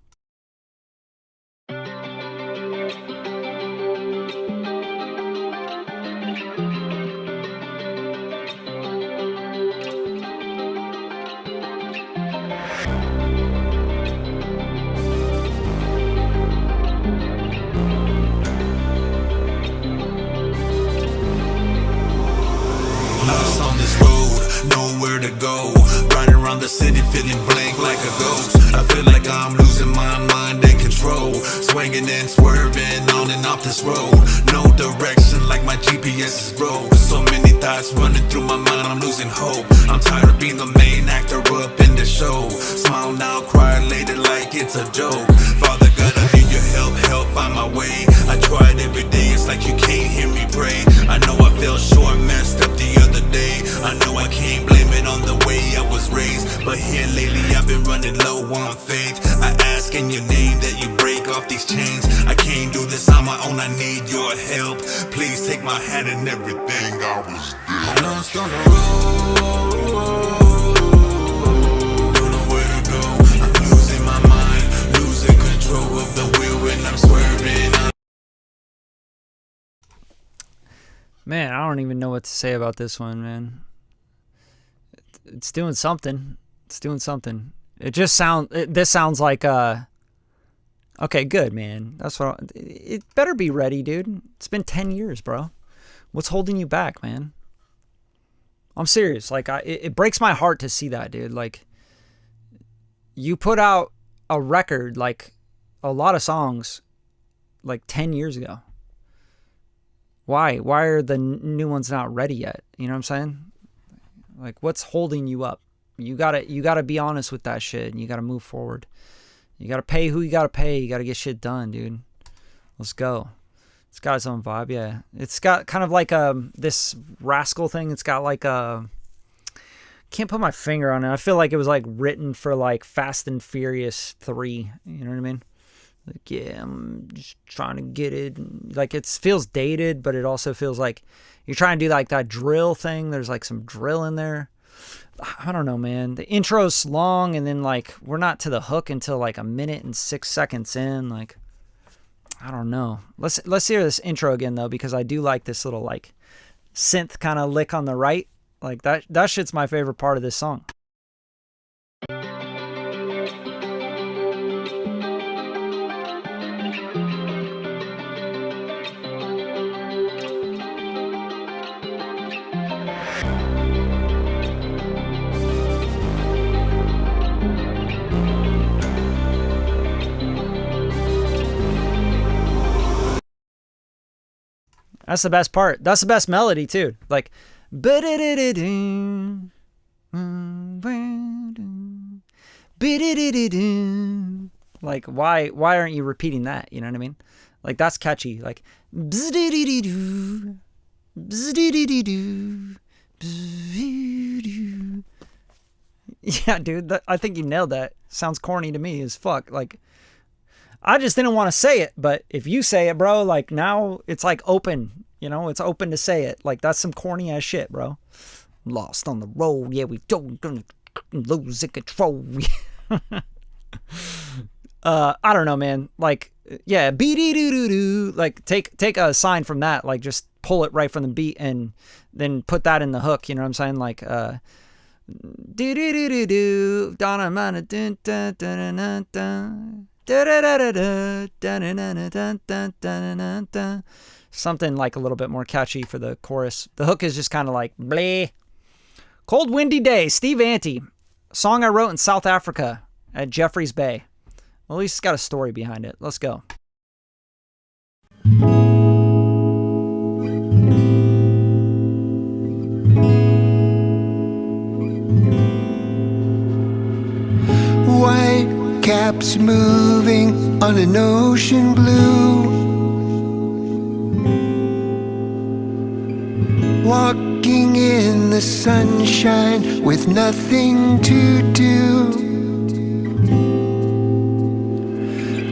Lost on this road, nowhere to go. Riding around the city, feeling blank like a ghost. I feel like I'm losing my mind and control. Swinging and swerving on and off this road. No direction, like my GPS is broke. So many thoughts running through my mind, I'm losing hope. I'm tired of being the main actor up in the show. Smile now, cry later like it's a joke. Father God, I need your help, help find my way. I tried every day, it's like you can't hear me pray. I know I fell short, messed up the other day. I know I can't blame it on the way I was raised, but here lately I've been running low on faith. I ask in your name that you break off these chains. I can't do this on my own, I need your help. Please take my hand and everything I was doing. I'm lost on the road, don't know where to go. I'm losing my mind, losing control of the wheel when I'm swerving. Man, I don't even know what to say about this one, man. It's doing something. It's doing something. It just this sounds like, okay, good, man. That's what it better be ready, dude. It's been 10 years, bro. What's holding you back, man? I'm serious. Like, it breaks my heart to see that, dude. Like, you put out a record, like, a lot of songs, like, 10 years ago. Why? Why are the new ones not ready yet? You know what I'm saying? Like, what's holding you up? You gotta be honest with that shit, and you gotta move forward. You gotta pay who you gotta pay. You gotta get shit done, dude. Let's go. It's got its own vibe, yeah. It's got kind of like this Rascal thing. It's got like can't put my finger on it. I feel like it was like written for like Fast and Furious 3. You know what I mean? Like, yeah, I'm just trying to get it. Like, it feels dated, but it also feels like you're trying to do like that drill thing. There's like some drill in there. I don't know, man. The intro's long, and then like we're not to the hook until like 1:06 in. Like, I don't know. Let's hear this intro again though, because I do like this little like synth kind of lick on the right. Like that shit's my favorite part of this song. That's the best part. That's the best melody too. Like, like why aren't you repeating that? You know what I mean? Like, that's catchy. Like, yeah, dude. I think you nailed that. Sounds corny to me as fuck. Like, I just didn't want to say it, but if you say it, bro, like now it's like open, you know, it's open to say it. Like, that's some corny ass shit, bro. Lost on the road, yeah, we don't gonna lose control. I don't know, man. Like, yeah, be-dee-doo-doo-doo. Like, take a sign from that. Like, just pull it right from the beat and then put that in the hook. You know what I'm saying? Like, do-do-do-do-do, da-da-ma-da-dun-dun-dun-dun-dun. Something like a little bit more catchy for the chorus. The hook is just kind of like bleh. Cold Windy Day, Steve Ante. Song I wrote in South Africa at Jeffreys Bay. Well, at least it's got a story behind it. Let's go. White caps moving on an ocean blue, walking in the sunshine with nothing to do.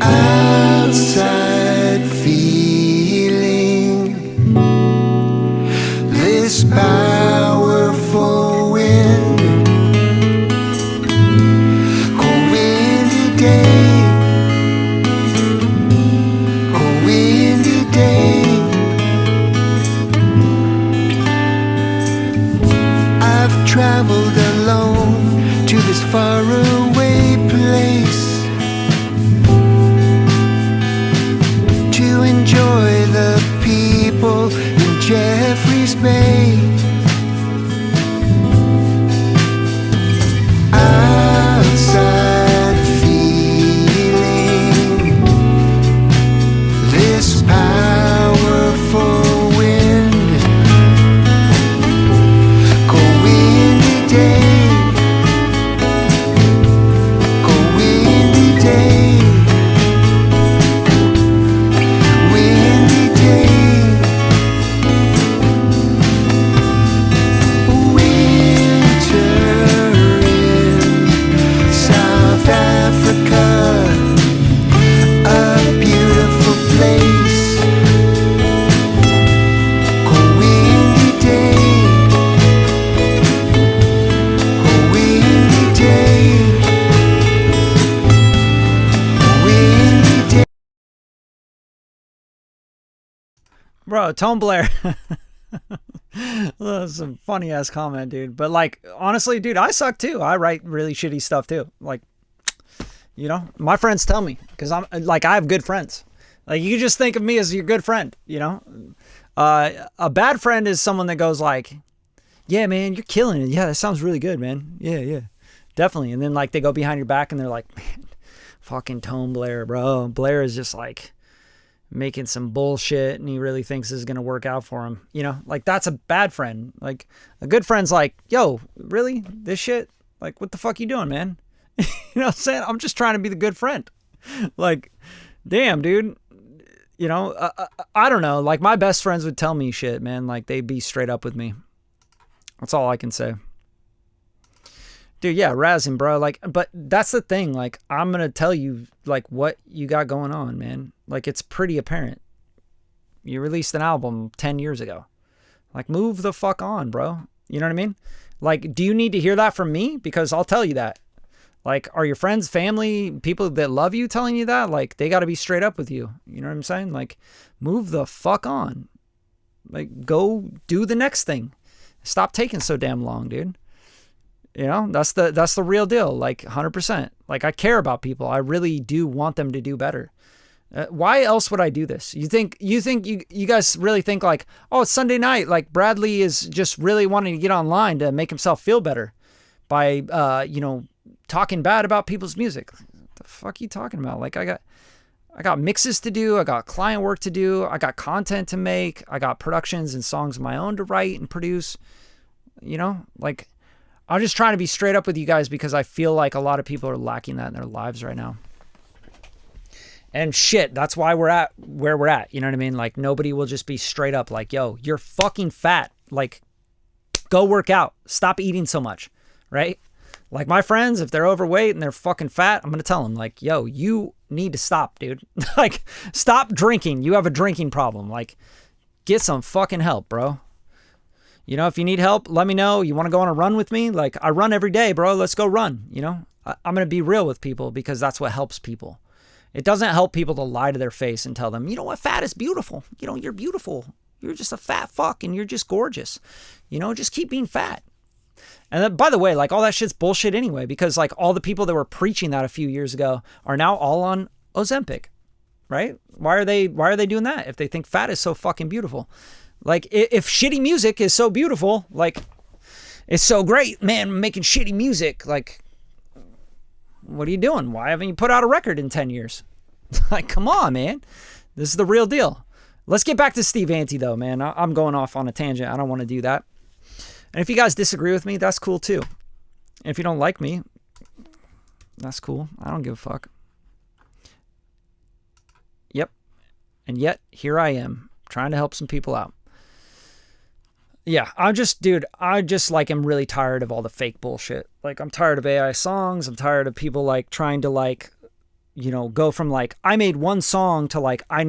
Outside feeling this powerful wind. Cold windy day, cold windy day. I've traveled alone to this faraway place to enjoy the people in Jeffreys Bay. Outside feeling this powerful wind. Cold windy day, cold windy day. Bro, Tone Blair. That's a funny ass comment, dude. But like, honestly, dude, I suck too. I write really shitty stuff too. Like, you know, my friends tell me, because I'm like, I have good friends. Like, you just think of me as your good friend, you know? A bad friend is someone that goes like, yeah, man, you're killing it. Yeah, that sounds really good, man. Yeah, definitely. And then like they go behind your back and they're like, man, fucking Tone Blair, bro. Blair is just like making some bullshit and he really thinks this is going to work out for him. You know, like, that's a bad friend. Like, a good friend's like, yo, really? This shit? Like, what the fuck you doing, man? You know what I'm saying? I'm just trying to be the good friend. Like, damn, dude. You know, I don't know. Like, my best friends would tell me shit, man. Like, they'd be straight up with me. That's all I can say. Dude, yeah, razzing, bro. Like, but that's the thing. Like, I'm going to tell you, like, what you got going on, man. Like, it's pretty apparent. You released an album 10 years ago. Like, move the fuck on, bro. You know what I mean? Like, do you need to hear that from me? Because I'll tell you that. Like, are your friends, family, people that love you telling you that? Like, they got to be straight up with you. You know what I'm saying? Like, move the fuck on. Like, go do the next thing. Stop taking so damn long, dude. You know, that's the real deal. Like 100%. Like, I care about people. I really do want them to do better. Why else would I do this? You think you guys really think like, oh, it's Sunday night. Like, Bradley is just really wanting to get online to make himself feel better by, talking bad about people's music. What the fuck are you talking about? Like, I got mixes to do. I got client work to do. I got content to make. I got productions and songs of my own to write and produce. You know, like, I'm just trying to be straight up with you guys because I feel like a lot of people are lacking that in their lives right now. And shit, that's why we're at where we're at. You know what I mean? Like, nobody will just be straight up like, yo, you're fucking fat. Like, go work out. Stop eating so much, right? Like, my friends, if they're overweight and they're fucking fat, I'm going to tell them, like, yo, you need to stop, dude. Like, stop drinking. You have a drinking problem. Like, get some fucking help, bro. You know, if you need help, let me know. You want to go on a run with me? Like, I run every day, bro. Let's go run. You know, I'm going to be real with people because that's what helps people. It doesn't help people to lie to their face and tell them, you know what, fat is beautiful. You know, you're beautiful. You're just a fat fuck and you're just gorgeous. You know, just keep being fat. And then, by the way, like, all that shit's bullshit anyway, because like all the people that were preaching that a few years ago are now all on Ozempic, right? Why are they doing that if they think fat is so fucking beautiful? Like, if shitty music is so beautiful, like, it's so great, man, making shitty music, like, what are you doing? Why haven't you put out a record in 10 years? Like, come on, man. This is the real deal. Let's get back to Steve Auntie, though, man. I'm going off on a tangent. I don't want to do that. And if you guys disagree with me, that's cool, too. And if you don't like me, that's cool. I don't give a fuck. Yep. And yet, here I am, trying to help some people out. Yeah, I just like am really tired of all the fake bullshit. Like, I'm tired of AI songs. I'm tired of people like trying to like, you know, go from like, I made one song to like, I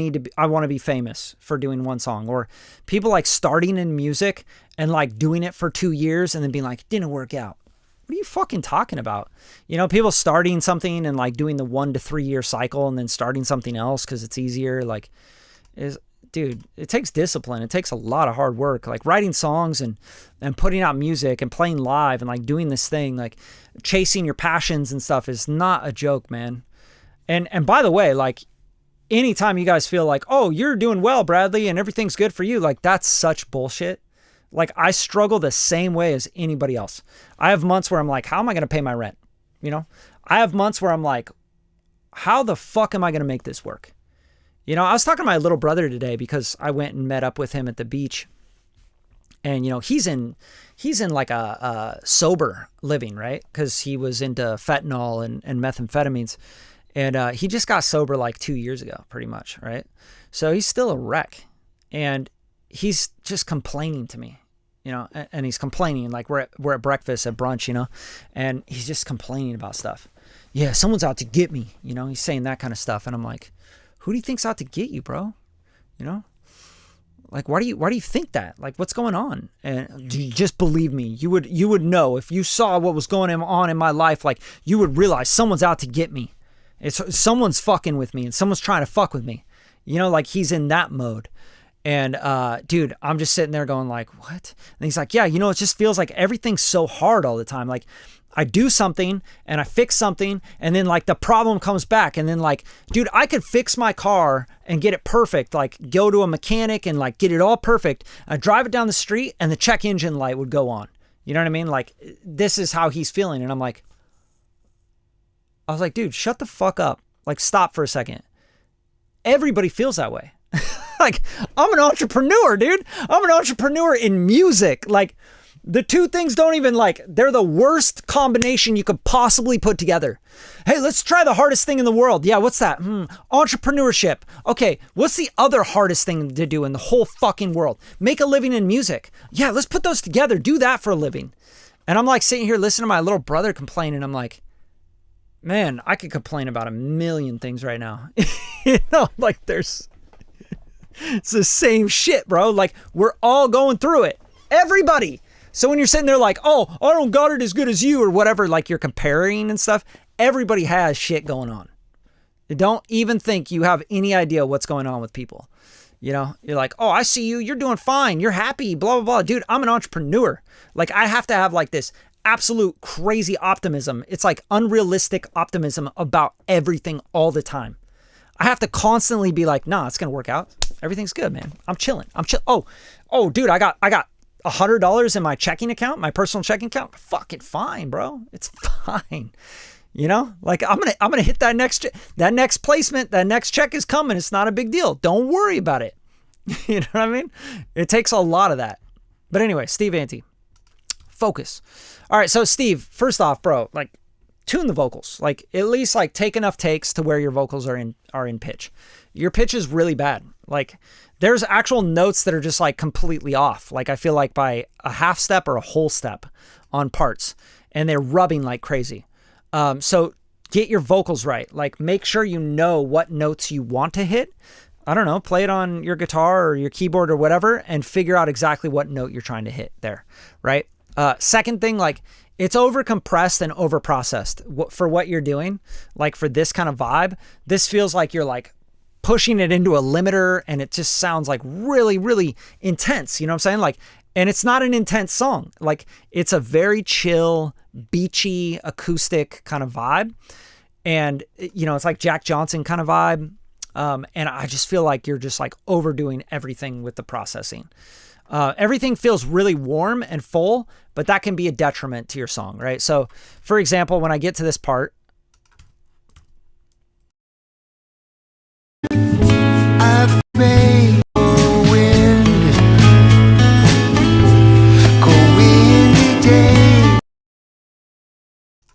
want to be famous for doing one song, or people like starting in music and like doing it for 2 years and then being like, didn't work out. What are you fucking talking about? You know, people starting something and like doing the 1 to 3 year cycle and then starting something else because it's easier. Like, dude, it takes discipline. It takes a lot of hard work. Like, writing songs and putting out music and playing live and like doing this thing, like chasing your passions and stuff is not a joke, man. And by the way, like, anytime you guys feel like, oh, you're doing well, Bradley, and everything's good for you, like, that's such bullshit. Like, I struggle the same way as anybody else. I have months where I'm like, how am I going to pay my rent? You know, I have months where I'm like, how the fuck am I going to make this work? You know, I was talking to my little brother today because I went and met up with him at the beach. And, you know, he's in like a sober living, right? Because he was into fentanyl and methamphetamines. And he just got sober like 2 years ago, pretty much, right? So he's still a wreck. And he's just complaining to me, you know, and he's complaining like we're at breakfast, at brunch, you know, and he's just complaining about stuff. Yeah, someone's out to get me, you know, he's saying that kind of stuff. And I'm like, who do you think's out to get you, bro? You know, like, why do you think that? Like, what's going on? And just believe me, you would know if you saw what was going on in my life. Like, you would realize someone's out to get me. Someone's fucking with me and someone's trying to fuck with me. You know, like, he's in that mode. And, dude, I'm just sitting there going like, what? And he's like, yeah, you know, it just feels like everything's so hard all the time. Like, I do something and I fix something and then like the problem comes back. And then like, dude, I could fix my car and get it perfect. Like, go to a mechanic and like get it all perfect. I drive it down the street and the check engine light would go on. You know what I mean? Like, this is how he's feeling. And I was like, dude, shut the fuck up. Like, stop for a second. Everybody feels that way. Like, I'm an entrepreneur, dude. I'm an entrepreneur in music. Like, the two things don't even like, they're the worst combination you could possibly put together. Hey, let's try the hardest thing in the world. Yeah, what's that? Entrepreneurship. Okay, what's the other hardest thing to do in the whole fucking world? Make a living in music. Yeah, let's put those together. Do that for a living. And I'm like sitting here listening to my little brother complain, and I'm like, man, I could complain about a million things right now. Like it's the same shit, bro. Like we're all going through it. Everybody. So when you're sitting there like, oh, I don't got it as good as you or whatever, like you're comparing and stuff, everybody has shit going on. Don't even think you have any idea what's going on with people. You're like, oh, I see you. You're doing fine. You're happy, blah, blah, blah. Dude, I'm an entrepreneur. Like I have to have like this absolute crazy optimism. It's like unrealistic optimism about everything all the time. I have to constantly be like, nah, it's going to work out. Everything's good, man. I'm chilling. Oh, dude, I got $100 in my checking account, my personal checking account. Fucking fine, bro. It's fine. Like I'm gonna hit that next placement. That next check is coming. It's not a big deal. Don't worry about it. You know what I mean? It takes a lot of that. But anyway, Steve Ante, focus. All right, so Steve, first off, bro, like tune the vocals. Like at least like take enough takes to where your vocals are in pitch. Your pitch is really bad. Like there's actual notes that are just like completely off. Like I feel like by a half step or a whole step on parts, and they're rubbing like crazy. So get your vocals right. Like make sure you know what notes you want to hit. I don't know, play it on your guitar or your keyboard or whatever and figure out exactly what note you're trying to hit there, right? Second thing, like it's over compressed and over processed for what you're doing. Like for this kind of vibe, this feels like you're like pushing it into a limiter and it just sounds like really, really intense. You know what I'm saying? Like, and it's not an intense song. Like it's a very chill, beachy, acoustic kind of vibe. And it's like Jack Johnson kind of vibe. And I just feel like you're just like overdoing everything with the processing. Everything feels really warm and full, but that can be a detriment to your song, right? So for example, when I get to this part, I've made a wind, go windy day.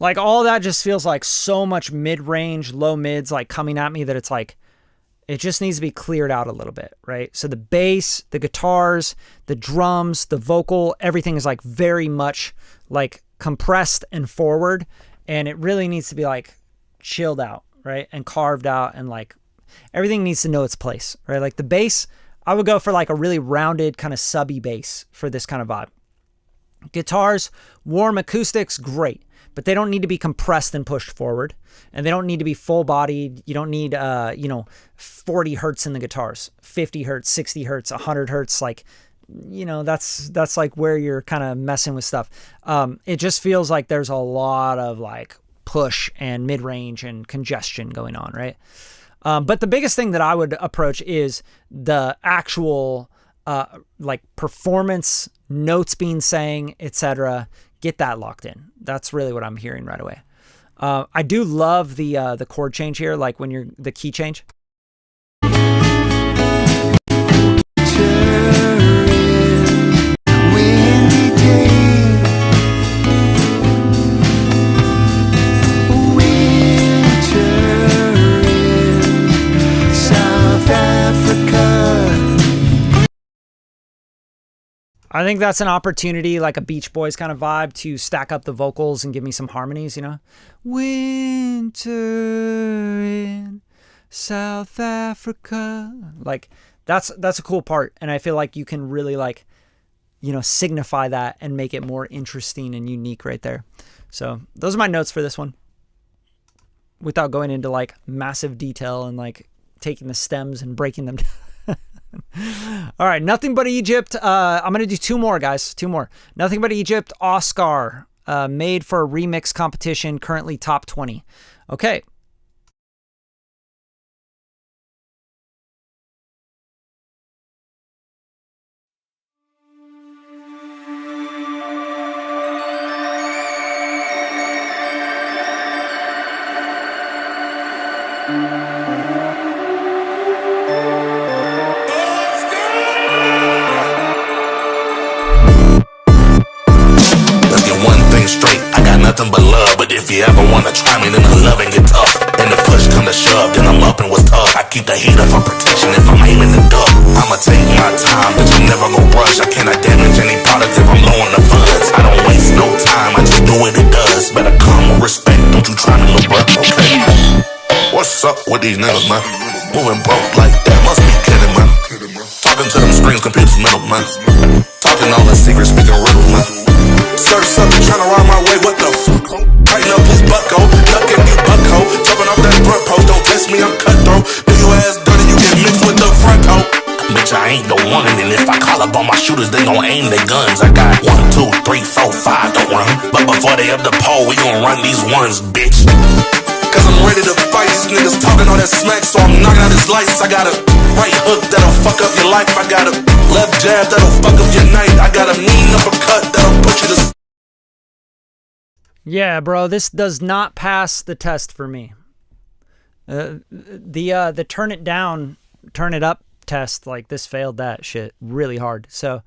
like all that just feels like so much mid-range, low mids like coming at me that it's like, it just needs to be cleared out a little bit, right? So the bass, the guitars, the drums, the vocal, everything is like very much like compressed and forward. And it really needs to be like chilled out, right? And carved out, and like everything needs to know its place, right? Like the bass, I would go for like a really rounded kind of subby bass for this kind of vibe. Guitars, warm acoustics, great. But they don't need to be compressed and pushed forward. And they don't need to be full bodied. You don't need, 40 hertz in the guitars, 50 hertz, 60 hertz, 100 hertz. Like, that's like where you're kind of messing with stuff. It just feels like there's a lot of like push and mid-range and congestion going on, right? But the biggest thing that I would approach is the actual, like performance, notes being sang, etc. Get that locked in. That's really what I'm hearing right away. I do love the chord change here, like when you're the key change. I think that's an opportunity, like a Beach Boys kind of vibe, to stack up the vocals and give me some harmonies, Winter in South Africa. Like that's a cool part. And I feel like you can really like, signify that and make it more interesting and unique right there. So those are my notes for this one, without going into like massive detail and like taking the stems and breaking them down. All right, Nothing But Egypt. I'm going to do two more, guys. Two more. Nothing But Egypt, Oscar, made for a remix competition, currently top 20. Okay. Straight, I got nothing but love. But if you ever wanna try me, then the loving get tough. And the push come to shove, then I'm up and what's up. I keep the heat up for protection if I'm aiming the duck. I'ma take my time, bitch, I'm never gon' rush. I cannot damage any product if I'm low on the funds. I don't waste no time, I just do what it does. Better come with respect, don't you try me, little bruh. Okay. What's up with these niggas, man? Moving broke like that, must be kidding, man. Talking to them screens, computers, middle, man. Talking all the secrets, speaking riddles, man. Surf something, tryna ride my way, what the fuck? Tighten up his bucko, ducking you bucko. Jumping off that front post, don't test me, I'm cutthroat. Do your ass dirty, you get mixed with the front coat. Bitch, I ain't the one, and if I call up on my shooters, they gon' aim their guns. I got 1, 2, 3, 4, 5, don't run. But before they up the pole, we gon' run these ones, bitch. Cause I'm ready to fight, these niggas talking all that smack, so I'm knocking out his lights. I got a right hook that'll fuck up your life. I got a left jab that'll fuck up your night. I got a mean uppercut that'll put you to... Yeah, bro, this does not pass the test for me. The turn it down, turn it up test, like this failed that shit really hard. So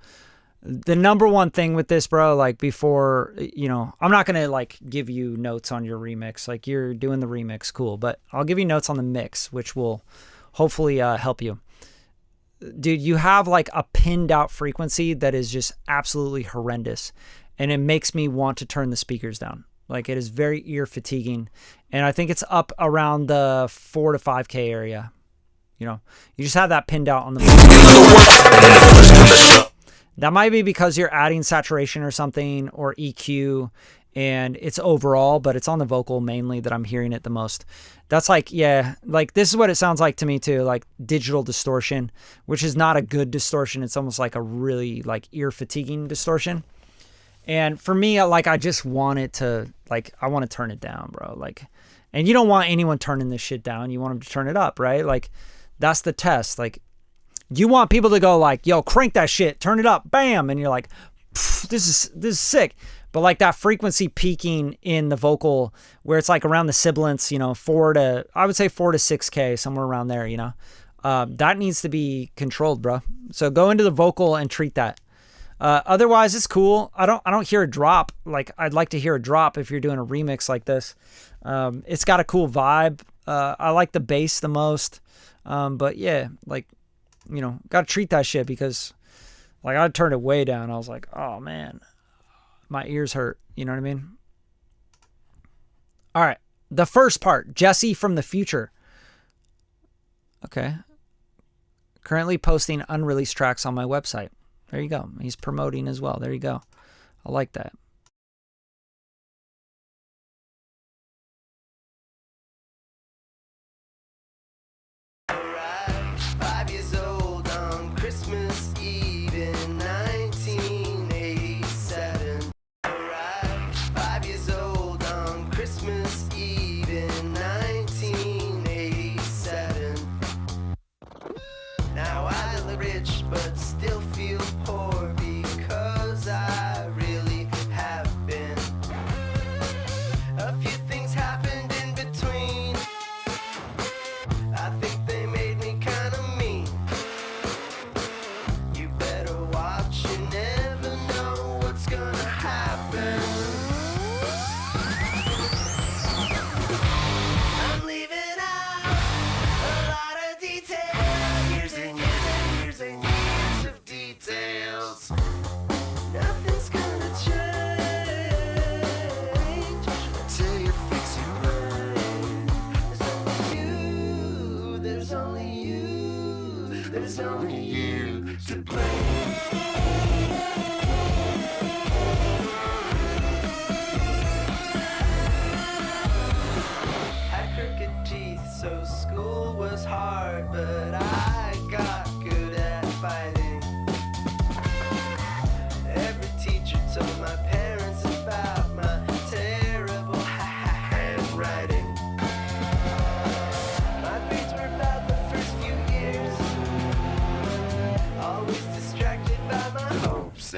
the number one thing with this, bro, like before, you know, I'm not going to like give you notes on your remix. Like you're doing the remix, cool. But I'll give you notes on the mix, which will hopefully help you. Dude, you have like a pinned out frequency that is just absolutely horrendous. And it makes me want to turn the speakers down. Like it is very ear fatiguing. And I think it's up around the 4 to 5K area. You know, you just have that pinned out on the mic. That might be because you're adding saturation or something or EQ and it's overall, but it's on the vocal mainly that I'm hearing it the most. That's like, yeah, like this is what it sounds like to me too, like digital distortion, which is not a good distortion. It's almost like a really like ear fatiguing distortion. And for me, like, I just want it to, like, I want to turn it down, bro. Like, and you don't want anyone turning this shit down. You want them to turn it up, right? Like, that's the test. Like, you want people to go like, yo, crank that shit, turn it up, bam. And you're like, this is sick. But like that frequency peaking in the vocal where it's like around the sibilants, you know, 4 to 6K, somewhere around there, you know, that needs to be controlled, bro. So go into the vocal and treat that. Otherwise it's cool. I don't hear a drop. Like I'd like to hear a drop if you're doing a remix like this. It's got a cool vibe. I like the bass the most. But yeah, like, you know, got to treat that shit because like I turned it way down. I was like, oh man, my ears hurt. You know what I mean? All right. The first part, Jesse from the future. Okay. Currently posting unreleased tracks on my website. There you go. He's promoting as well. There you go. I like that.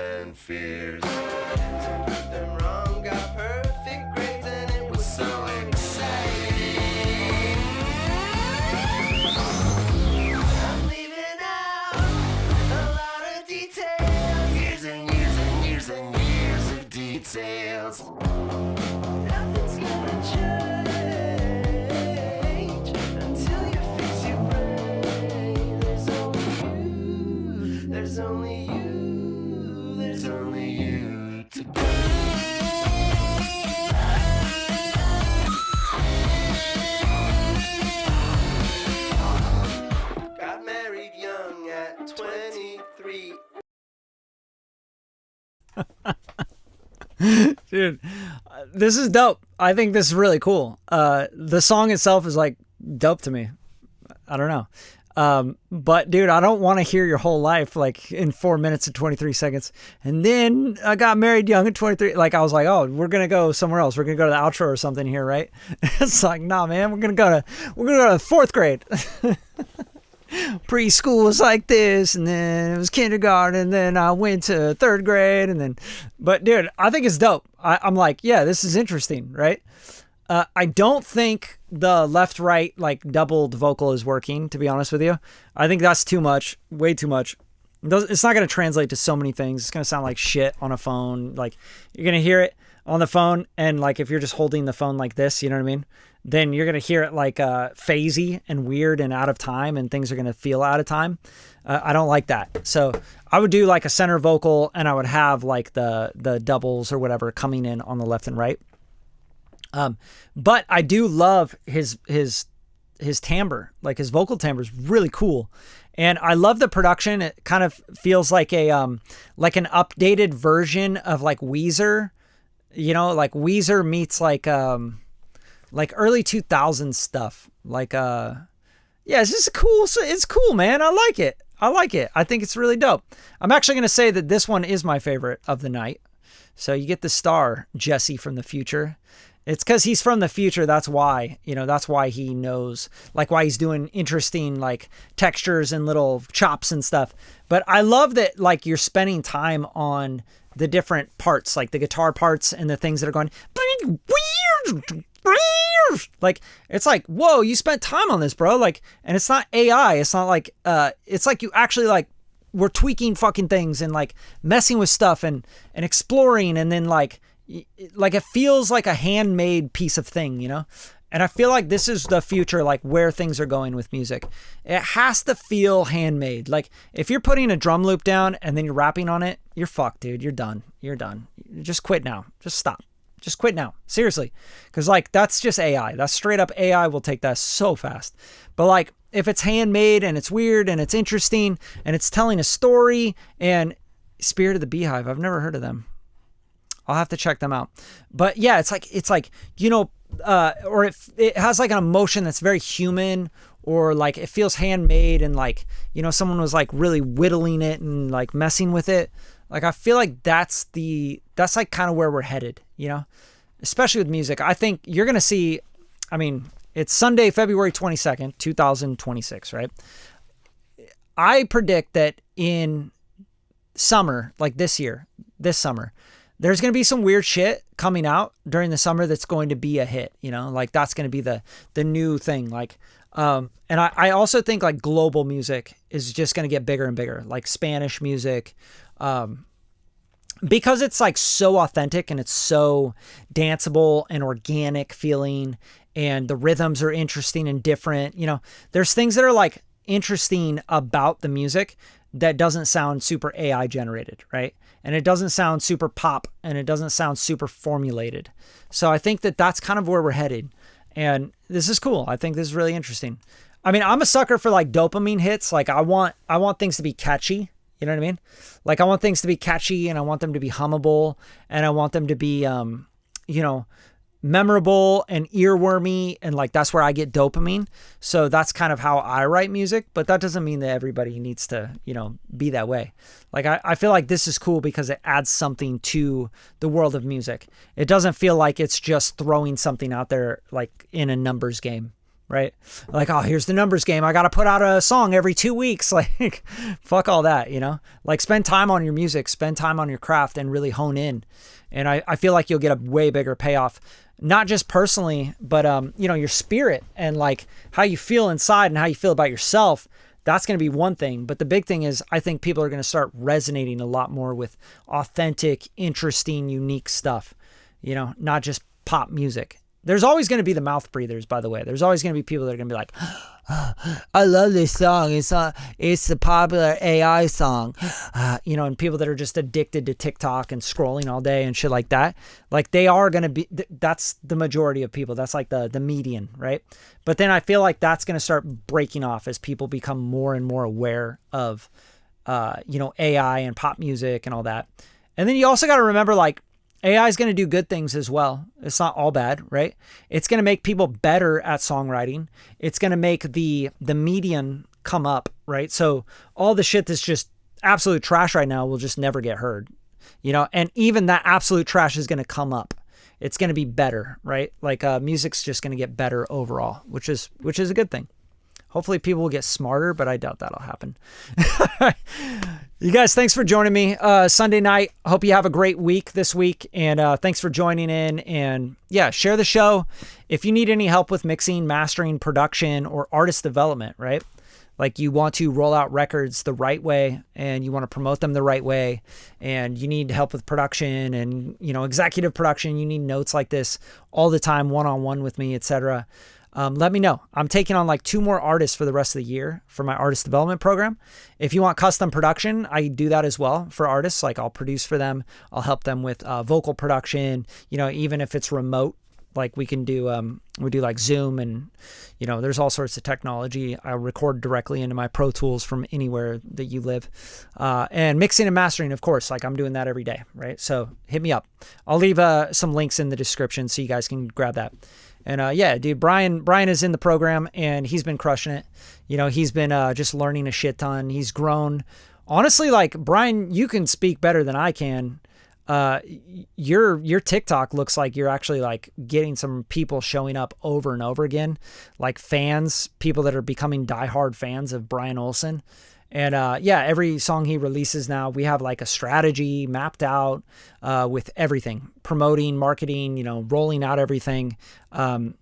And fears to prove them wrong, got perfect grades and it was so exciting. I'm leaving out a lot of details, years and years and years and years of details. Nothing's gonna change, Dude, this is dope. I think this is really cool. The song itself is like dope to me. I don't know. But dude, I don't want to hear your whole life like in 4 minutes and 23 seconds. And then I got married young at 23. Like I was like, oh, we're going to go somewhere else. We're going to go to the outro or something here, right? It's like, nah, man, we're going to go to fourth grade. Preschool was like this, and then it was kindergarten, and then I went to third grade, and then, but dude, I think it's dope. I'm like, yeah, this is interesting, right? I don't think the left-right like doubled vocal is working, to be honest with you. I think that's too much, way too much. It's not going to translate to so many things. It's going to sound like shit on a phone. Like you're going to hear it on the phone, and like if you're just holding the phone like this, you know what I mean? Then you're going to hear it like phasey and weird and out of time, and things are going to feel out of time. I don't like that. So I would do like a center vocal, and I would have like the doubles or whatever coming in on the left and right. But I do love his timbre, like his vocal timbre is really cool. And I love the production. It kind of feels like like an updated version of like Weezer, you know, like Weezer meets like early 2000s stuff. Like, yeah, it's just cool. It's cool, man. I like it. I think it's really dope. I'm actually going to say that this one is my favorite of the night. So you get the star, Jesse from the future. It's because he's from the future. That's why, that's why he knows, like why he's doing interesting like textures and little chops and stuff. But I love that like you're spending time on the different parts, like the guitar parts and the things that are going like, it's like, whoa, you spent time on this, bro. Like, and it's not AI. It's not like, it's like you actually like were tweaking fucking things and like messing with stuff and exploring. And then like it feels like a handmade piece of thing, And I feel like this is the future, like where things are going with music. It has to feel handmade. Like if you're putting a drum loop down and then you're rapping on it, you're fucked, dude. You're done. Just quit now. Just stop. Just quit now. Seriously. Because like, that's just AI. That's straight up AI will take that so fast. But like, if it's handmade and it's weird and it's interesting and it's telling a story, and Spirit of the Beehive, I've never heard of them. I'll have to check them out. But yeah, it's like, or it has like an emotion that's very human, or like it feels handmade, and like, someone was like really whittling it and like messing with it. Like, I feel like that's like kind of where we're headed, especially with music. I think you're going to see, it's Sunday, February 22nd, 2026, right? I predict that in summer, like this summer, there's going to be some weird shit coming out during the summer that's going to be a hit, like that's going to be the new thing. Like, and I also think like global music is just going to get bigger and bigger, like Spanish music, because it's like so authentic and it's so danceable and organic feeling, and the rhythms are interesting and different. There's things that are like interesting about the music that doesn't sound super AI generated, right? And it doesn't sound super pop, and it doesn't sound super formulated. So I think that that's kind of where we're headed. And this is cool. I think this is really interesting. I'm a sucker for like dopamine hits. Like I want things to be catchy. You know what I mean? Like I want things to be catchy, and I want them to be hummable, and I want them to be, memorable and earwormy, and like that's where I get dopamine. So that's kind of how I write music, but that doesn't mean that everybody needs to, be that way. Like I feel like this is cool because it adds something to the world of music. It doesn't feel like it's just throwing something out there like in a numbers game, right? Like, oh, here's the numbers game. I got to put out a song every 2 weeks. Like, fuck all that, Like spend time on your music, spend time on your craft, and really hone in. And I feel like you'll get a way bigger payoff, not just personally, but, your spirit and like how you feel inside and how you feel about yourself. That's going to be one thing. But the big thing is I think people are going to start resonating a lot more with authentic, interesting, unique stuff, not just pop music. There's always going to be the mouth breathers, by the way. There's always going to be people that are going to be like, I love this song. It's a popular AI song, and people that are just addicted to TikTok and scrolling all day and shit like that. Like they are going to be, that's the majority of people. That's like the median, right? But then I feel like that's going to start breaking off as people become more and more aware of, AI and pop music and all that. And then you also got to remember, like, AI is going to do good things as well. It's not all bad, right? It's going to make people better at songwriting. It's going to make the median come up, right? So all the shit that's just absolute trash right now will just never get heard, you know? And even that absolute trash is going to come up. It's going to be better, right? Like music's just going to get better overall, which is a good thing. Hopefully people will get smarter, but I doubt that'll happen. You guys, thanks for joining me Sunday night. Hope you have a great week this week. And thanks for joining in. And yeah, share the show. If you need any help with mixing, mastering, production, or artist development, right? Like you want to roll out records the right way and you want to promote them the right way and you need help with production and, you know, executive production, you need notes like this all the time, one-on-one with me, etc. Let me know. I'm taking on like 2 more artists for the rest of the year for my artist development program. If you want custom production, I do that as well for artists. Like I'll produce for them. I'll help them with vocal production, you know, even if it's remote. Like we can do, we do like Zoom and, you know, there's all sorts of technology. I record directly into my Pro Tools from anywhere that you live. And mixing and mastering, of course, like I'm doing that every day, right? So hit me up. I'll leave some links in the description so you guys can grab that. And yeah, dude, Brian is in the program and he's been crushing it. You know, he's been just learning a shit ton. He's grown. Honestly, like Brian, you can speak better than I can. Your TikTok looks like you're actually like getting some people showing up over and over again, like fans, people that are becoming diehard fans of Brian Olson. And yeah, every song he releases now, we have like a strategy mapped out with everything, promoting, marketing, you know, rolling out everything.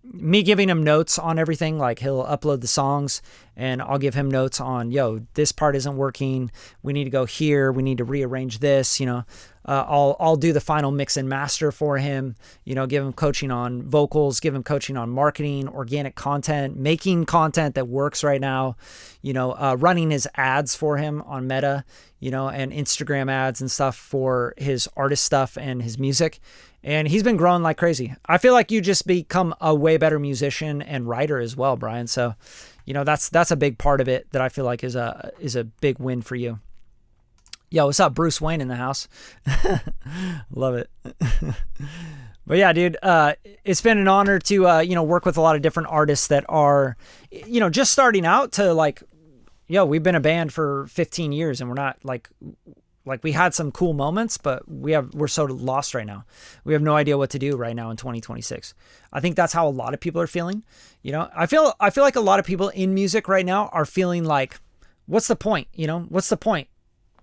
Me giving him notes on everything, like he'll upload the songs and I'll give him notes on, yo, this part isn't working. We need to go here. We need to rearrange this, you know. I'll do the final mix and master for him, you know, give him coaching on vocals, give him coaching on marketing, organic content, making content that works right now, you know, running his ads for him on Meta, you know, and Instagram ads and stuff for his artist stuff and his music. And he's been growing like crazy. I feel like you just become a way better musician and writer as well, Brian. So, you know, that's a big part of it that I feel like is a big win for you. Yo, what's up? Bruce Wayne in the house. Love it. But yeah, dude, it's been an honor to, you know, work with a lot of different artists that are, you know, just starting out to like, yo, we've been a band for 15 years and we're not like we had some cool moments, but we're so lost right now. We have no idea what to do right now in 2026. I think that's how a lot of people are feeling. You know, I feel like a lot of people in music right now are feeling like, what's the point? You know, what's the point?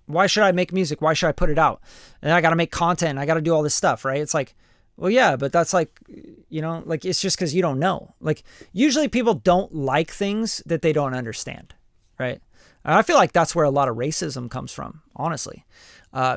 Why should I make music? Why should I put it out? And I got to make content. I got to do all this stuff, right? It's like, well, yeah, but that's like, you know, like it's just because you don't know. Like usually people don't like things that they don't understand, right? And I feel like that's where a lot of racism comes from, honestly.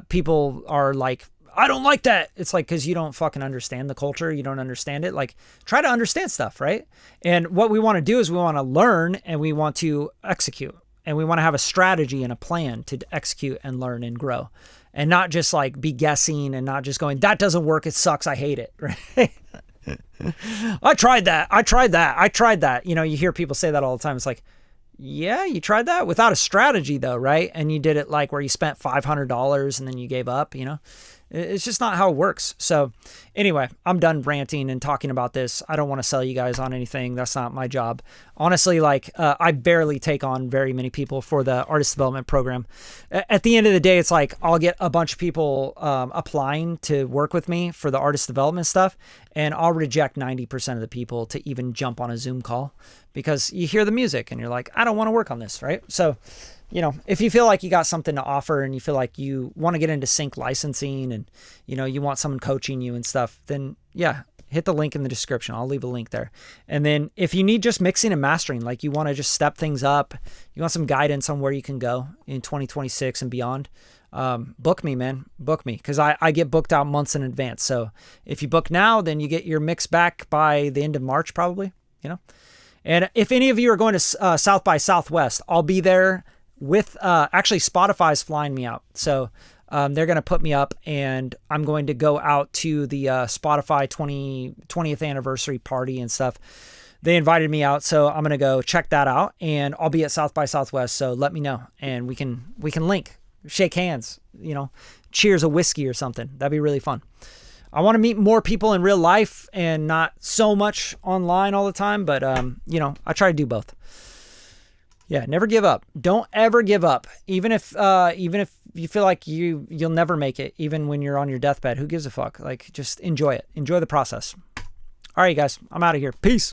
People are like, I don't like that. It's like, because you don't fucking understand the culture. You don't understand it. Like try to understand stuff, right? And what we want to do is we want to learn and we want to execute. And we want to have a strategy and a plan to execute and learn and grow and not just like be guessing and not just going, that doesn't work. It sucks. I hate it. Right? I tried that. You know, you hear people say that all the time. It's like, yeah, you tried that without a strategy though. Right. And you did it like where you spent $500 and then you gave up, you know. It's just not how it works. So anyway, I'm done ranting and talking about this. I don't want to sell you guys on anything. That's not my job. Honestly, like I barely take on very many people for the artist development program. At the end of the day, it's like I'll get a bunch of people applying to work with me for the artist development stuff. And I'll reject 90% of the people to even jump on a Zoom call because you hear the music and you're like, I don't want to work on this. Right. So, you know, if you feel like you got something to offer and you feel like you want to get into sync licensing and, you know, you want someone coaching you and stuff, then yeah, hit the link in the description. I'll leave a link there. And then if you need just mixing and mastering, like you want to just step things up, you want some guidance on where you can go in 2026 and beyond, book me, man. Book me. Cause I get booked out months in advance. So if you book now, then you get your mix back by the end of March, probably, you know? And if any of you are going to South by Southwest, I'll be there with, actually Spotify's flying me out. So, they're going to put me up and I'm going to go out to the, Spotify 20th anniversary party and stuff. They invited me out. So I'm going to go check that out and I'll be at South by Southwest. So let me know and we can link. shake hands, you know, cheers a whiskey or something. That'd be really fun. I want to meet more people in real life and not so much online all the time, but, you know, I try to do both. Yeah, never give up. Don't ever give up. Even if you feel like you'll never make it, even when you're on your deathbed, who gives a fuck? Like, just enjoy it. Enjoy the process. All right, guys, I'm out of here. Peace.